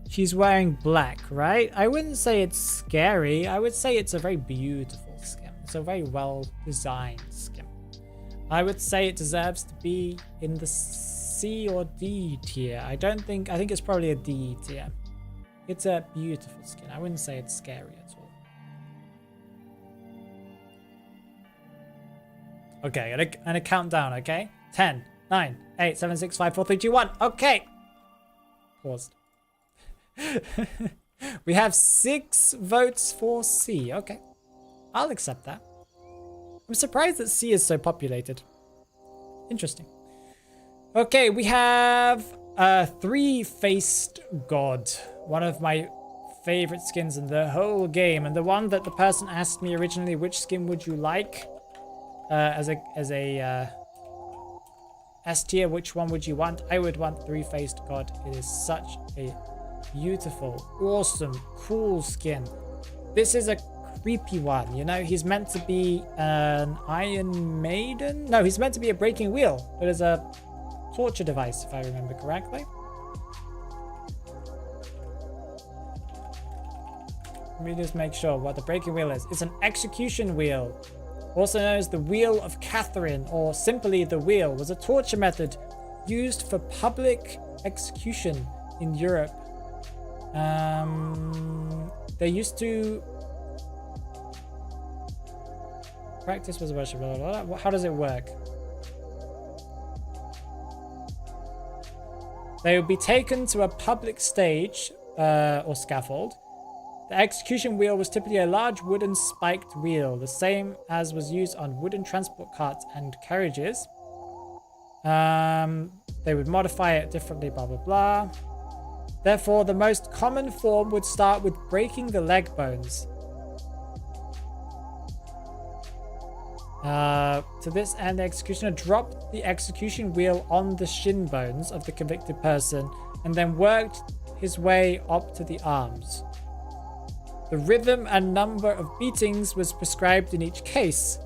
she's wearing black, right? I wouldn't say it's scary. I would say it's a very beautiful skin. It's a very well designed skin. I would say it deserves to be in the C or D tier. I think it's probably a D tier. It's a beautiful skin. I wouldn't say it's scary at all. Okay, and a countdown, okay? 10, 9, 8, 7, 6, 5, 4, 3, 2, 1. Okay. Paused. We have 6 votes for C. Okay. I'll accept that. I'm surprised that C is so populated. Interesting. Okay, we have a 3-faced god. One of my favorite skins in the whole game. And the one that the person asked me originally, which skin would you like? As a S tier, which one would you want? I would want 3-faced god. It is such a beautiful, awesome, cool skin. This is a creepy one, you know. He's meant to be an Iron Maiden. No, he's meant to be a breaking wheel. It is a torture device, if I remember correctly. Let me just make sure what the breaking wheel is. It's an execution wheel. Also known as the Wheel of Catherine, or simply the Wheel, was a torture method used for public execution in Europe. They used to practice was worship. Blah, blah, blah. How does it work? They would be taken to a public stage or scaffold. The execution wheel was typically a large wooden spiked wheel, the same as was used on wooden transport carts and carriages. They would modify it differently, blah, blah, blah. Therefore, the most common form would start with breaking the leg bones. To this end, the executioner dropped the execution wheel on the shin bones of the convicted person and then worked his way up to the arms. The rhythm and number of beatings was prescribed in each case.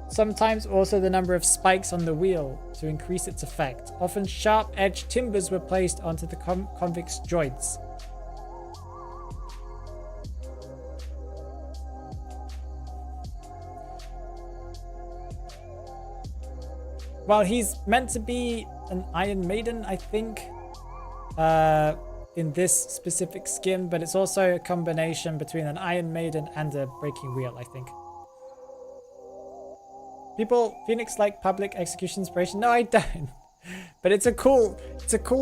Sometimes also the number of spikes on the wheel to increase its effect. Often sharp-edged timbers were placed onto the convict's joints. Well, he's meant to be an Iron Maiden, I think. In this specific skin, but it's also a combination between an Iron Maiden and a breaking wheel, I think. Phoenix like public execution inspiration. No, I don't. But it's a cool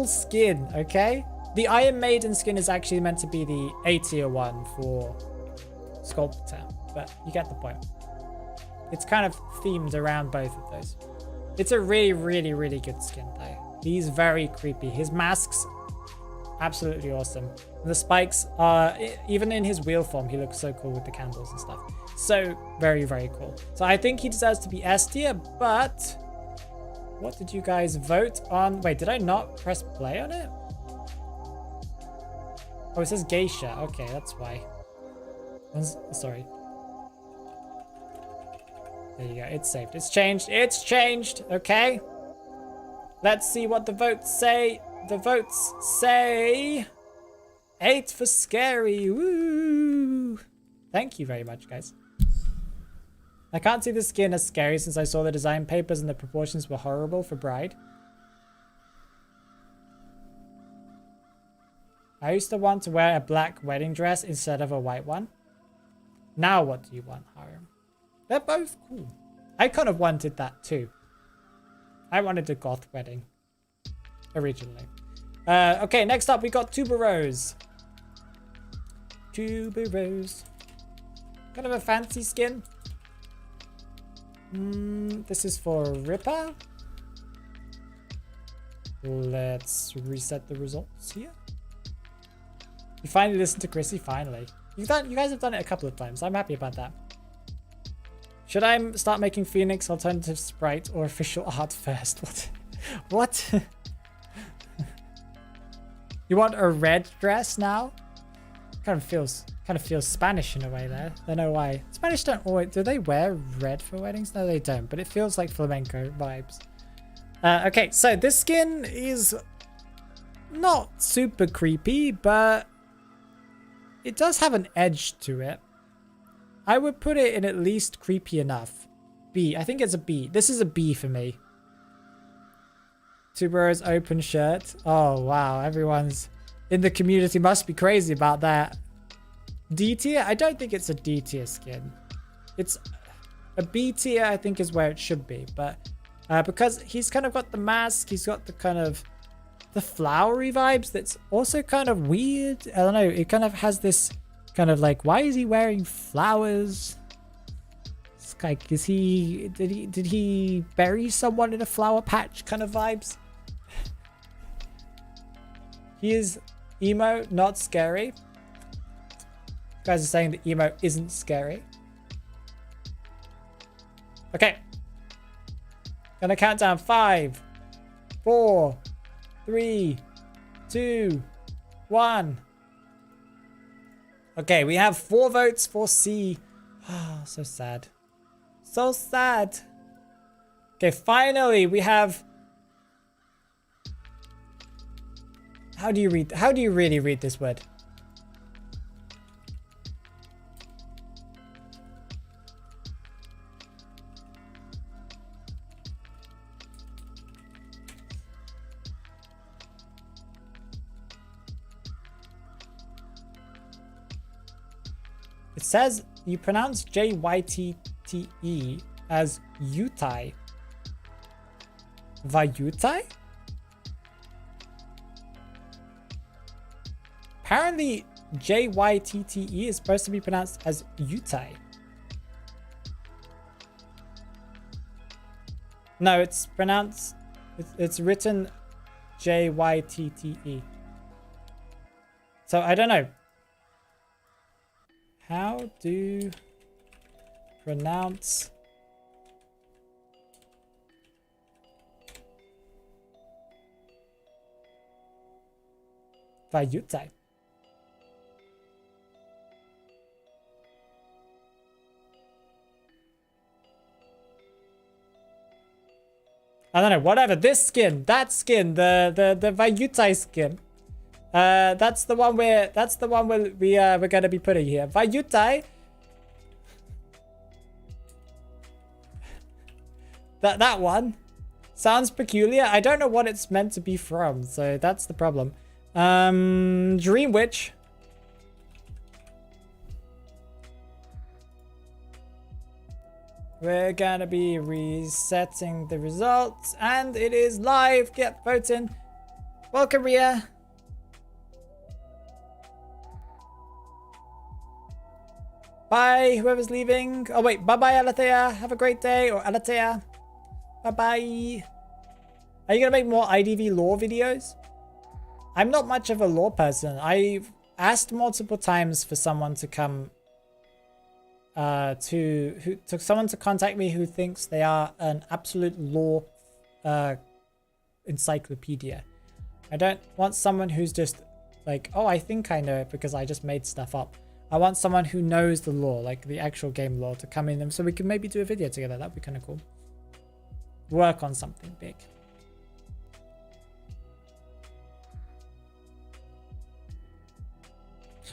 skin, okay? The Iron Maiden skin is actually meant to be the A tier one for Sculptor, but you get the point. It's kind of themed around both of those. It's a really, really, really good skin though. He's very creepy. His masks, absolutely awesome. And the spikes are, even in his wheel form, he looks so cool with the candles and stuff. So very, very cool. So I think he deserves to be S tier, but what did you guys vote on? Wait, did I not press play on it? Oh, it says geisha. Okay, that's why. Sorry. There you go. It's saved. It's changed. It's changed. Okay. Let's see what the votes say. The votes say 8 for scary. Woo! Thank you very much, guys. I can't see the skin as scary since I saw the design papers and the proportions were horrible for bride. I used to want to wear a black wedding dress instead of a white one. Now what do you want, Hare? They're both cool. I kind of wanted that too. I wanted a goth wedding. Originally. Okay, next up we got tuberose. Tuberose. Kind of a fancy skin. This is for Ripper. Let's reset the results here. You finally listened to Chrissy, finally. You guys have done it a couple of times. I'm happy about that. Should I start making Phoenix alternative sprite or official art first? What? What? You want a red dress now? Kind of feels Spanish in a way there. I don't know why. Spanish don't always, do they wear red for weddings? No, they don't, but it feels like flamenco vibes. Okay, so this skin is not super creepy, but it does have an edge to it. I would put it in at least creepy enough. B. I think it's a B. This is a B for me. Tubero's open shirt. Oh, wow. Everyone's in the community must be crazy about that. D tier? I don't think it's a D tier skin. It's a B tier, I think, is where it should be. But because he's kind of got the mask, he's got the kind of the flowery vibes that's also kind of weird. I don't know. It kind of has this kind of like, why is he wearing flowers? It's like, did he bury someone in a flower patch kind of vibes? He is emo, not scary. You guys are saying that emo isn't scary. Okay. Gonna count down 5, 4, 3, 2, 1. Okay, we have 4 votes for C. Oh, so sad. So sad. Okay, finally we have... How do you really read this word? It says you pronounce J-Y-T-T-E as Vayutai. Vayutai? Apparently, J-Y-T-T-E is supposed to be pronounced as Vayutai. No, it's pronounced... It's written J-Y-T-T-E. So, I don't know. How do pronounce Vayutai? I don't know, whatever. This skin, that skin, the Vayutai skin. That's the one we're gonna be putting here. Vayutai. That one sounds peculiar. I don't know what it's meant to be from, so that's the problem. Dream Witch. We're gonna be resetting the results, and it is live. Get voting. Welcome, Ria. Bye, whoever's leaving. Oh, wait. Bye-bye, Alathea. Have a great day. Or Alathea. Bye-bye. Are you going to make more IDV lore videos? I'm not much of a lore person. I've asked multiple times for someone to come someone to contact me who thinks they are an absolute lore encyclopedia. I don't want someone who's just like, oh, I think I know it because I just made stuff up. I want someone who knows the lore, like the actual game lore, to come in so we can maybe do a video together. That'd be kind of cool. Work on something big.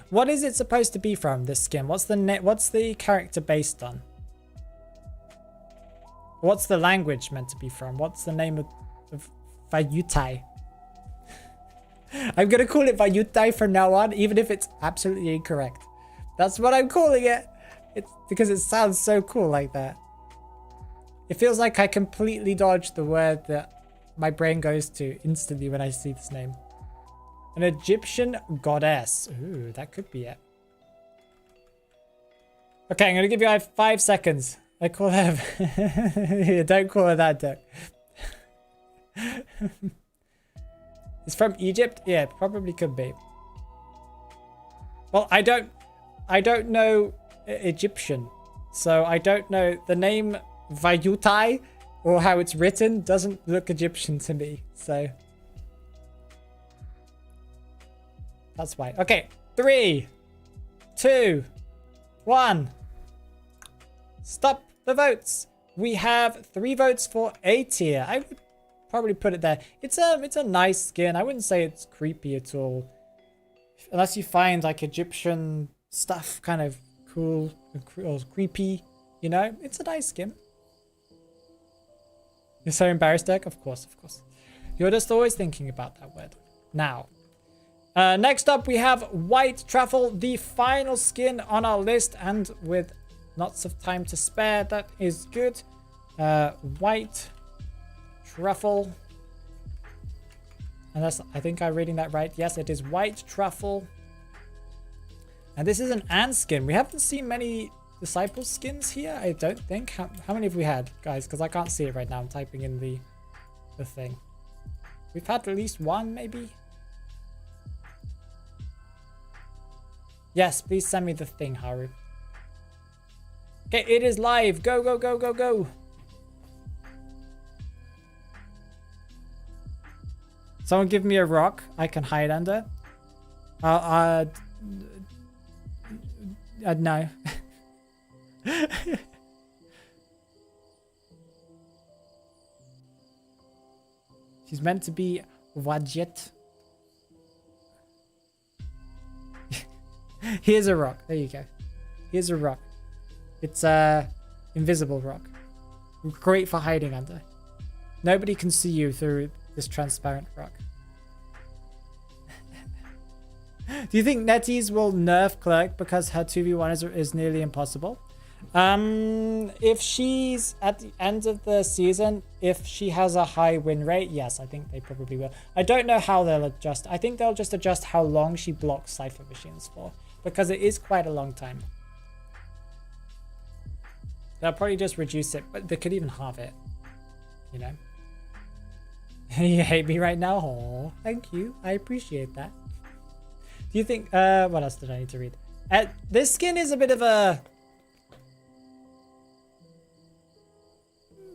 What is it supposed to be from, this skin? What's the character based on? What's the language meant to be from? What's the name of Vayutai? I'm gonna call it Vayutai from now on, even if it's absolutely incorrect. That's what I'm calling it. It's because it sounds so cool like that. It feels like I completely dodged the word that my brain goes to instantly when I see this name. An Egyptian goddess. Ooh, that could be it. Okay, I'm gonna give you 5 seconds. I call her... Yeah, don't call her that, Duck. It's from Egypt? Yeah, it probably could be. Well, I don't know Egyptian, So I don't know. The name Vayutai, or how it's written, doesn't look Egyptian to me. So that's why. Okay, 3, 2, 1. Stop the votes. We have 3 votes for A tier. I would probably put it there. It's a nice skin. I wouldn't say it's creepy at all. Unless you find like Egyptian stuff kind of cool or creepy, you know? It's a nice skin. You're so embarrassed, Dirk? Of course, of course. You're just always thinking about that word. Now, next up we have White Truffle, the final skin on our list, and with lots of time to spare, that is good. White Truffle. Unless I think I'm reading that right. Yes, it is White Truffle. And this is an Ant skin. We haven't seen many Disciple skins here, I don't think. How many have we had, guys? Because I can't see it right now. I'm typing in the thing. We've had at least 1, maybe? Yes, please send me the thing, Haru. Okay, it is live. Go, go, go, go, go. Someone give me a rock I can hide under. No. She's meant to be Wadjet. Here's a rock. There you go. Here's a rock. It's a invisible rock. Great for hiding under. Nobody can see you through this transparent rock. Do you think NetEase will nerf Clerk because her 2v1 is nearly impossible? If she's at the end of the season, if she has a high win rate, yes, I think they probably will. I don't know how they'll adjust. I think they'll just adjust how long she blocks Cypher Machines for, because it is quite a long time. They'll probably just reduce it, but they could even halve it, you know. You hate me right now? Oh, thank you. I appreciate that. Do you think, what else did I need to read? This skin is a bit of a,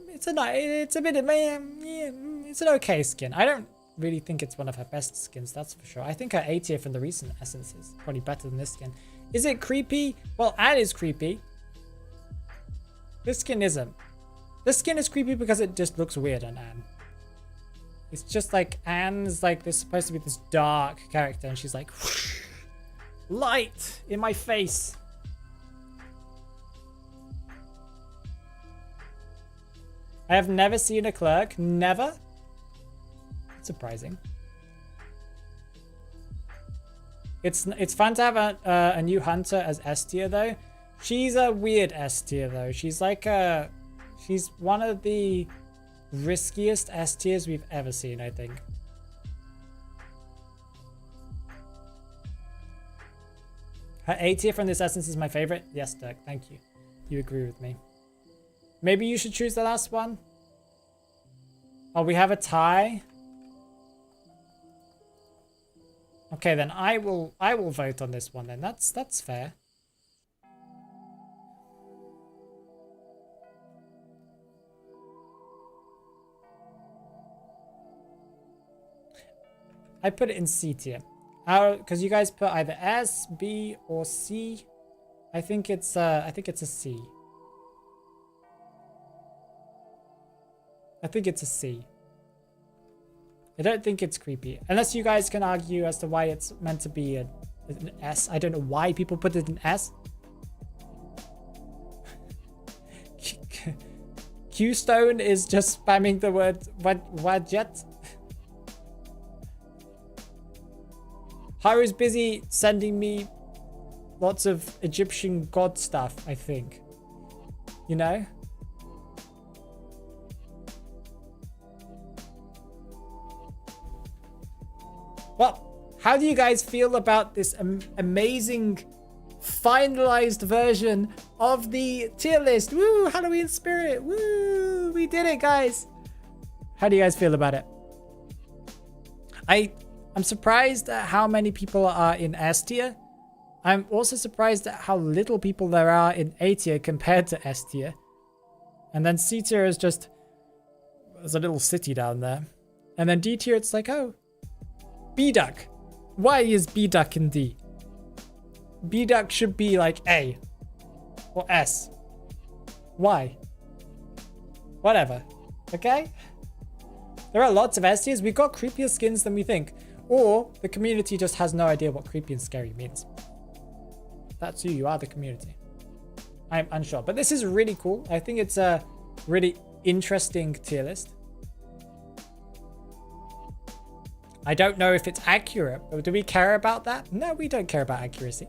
it's an okay skin. I don't really think it's one of her best skins, that's for sure. I think her A tier from the recent essence is probably better than this skin. Is it creepy? Well, Anne is creepy. This skin isn't. This skin is creepy because it just looks weird on Anne. It's just like Anne's like this supposed to be this dark character, and she's like whoosh, light in my face. I have never seen a Clerk. Never. That's surprising. It's fun to have a new hunter as S tier though. She's a weird S tier though. She's like she's one of the riskiest S tiers we've ever seen, I think. Her A tier from this essence is my favorite. Yes, Dirk, thank you. You agree with me. Maybe you should choose the last one. Oh, we have a tie. Okay, then I will vote on this one then. That's fair. I put it in C tier. Because you guys put either S, B, or C. I think it's a C. I think it's a C. I don't think it's creepy. Unless you guys can argue as to why it's meant to be an S. I don't know why people put it in S. Q-Stone is just spamming the word Wadjet. Haru's busy sending me lots of Egyptian god stuff, I think. You know? Well, how do you guys feel about this amazing finalized version of the tier list? Woo! Halloween spirit! Woo! We did it, guys! How do you guys feel about it? I'm surprised at how many people are in S tier. I'm also surprised at how little people there are in A tier compared to S tier. And then C tier is just, there's a little city down there. And then D tier, it's like, oh, B-Duck. Why is B-Duck in D? B-Duck should be like A or S. Why? Whatever. Okay? There are lots of S tiers. We've got creepier skins than we think. Or the community just has no idea what creepy and scary means. That's you. You are the community. I'm unsure. But this is really cool. I think it's a really interesting tier list. I don't know if it's accurate, but do we care about that? No, we don't care about accuracy.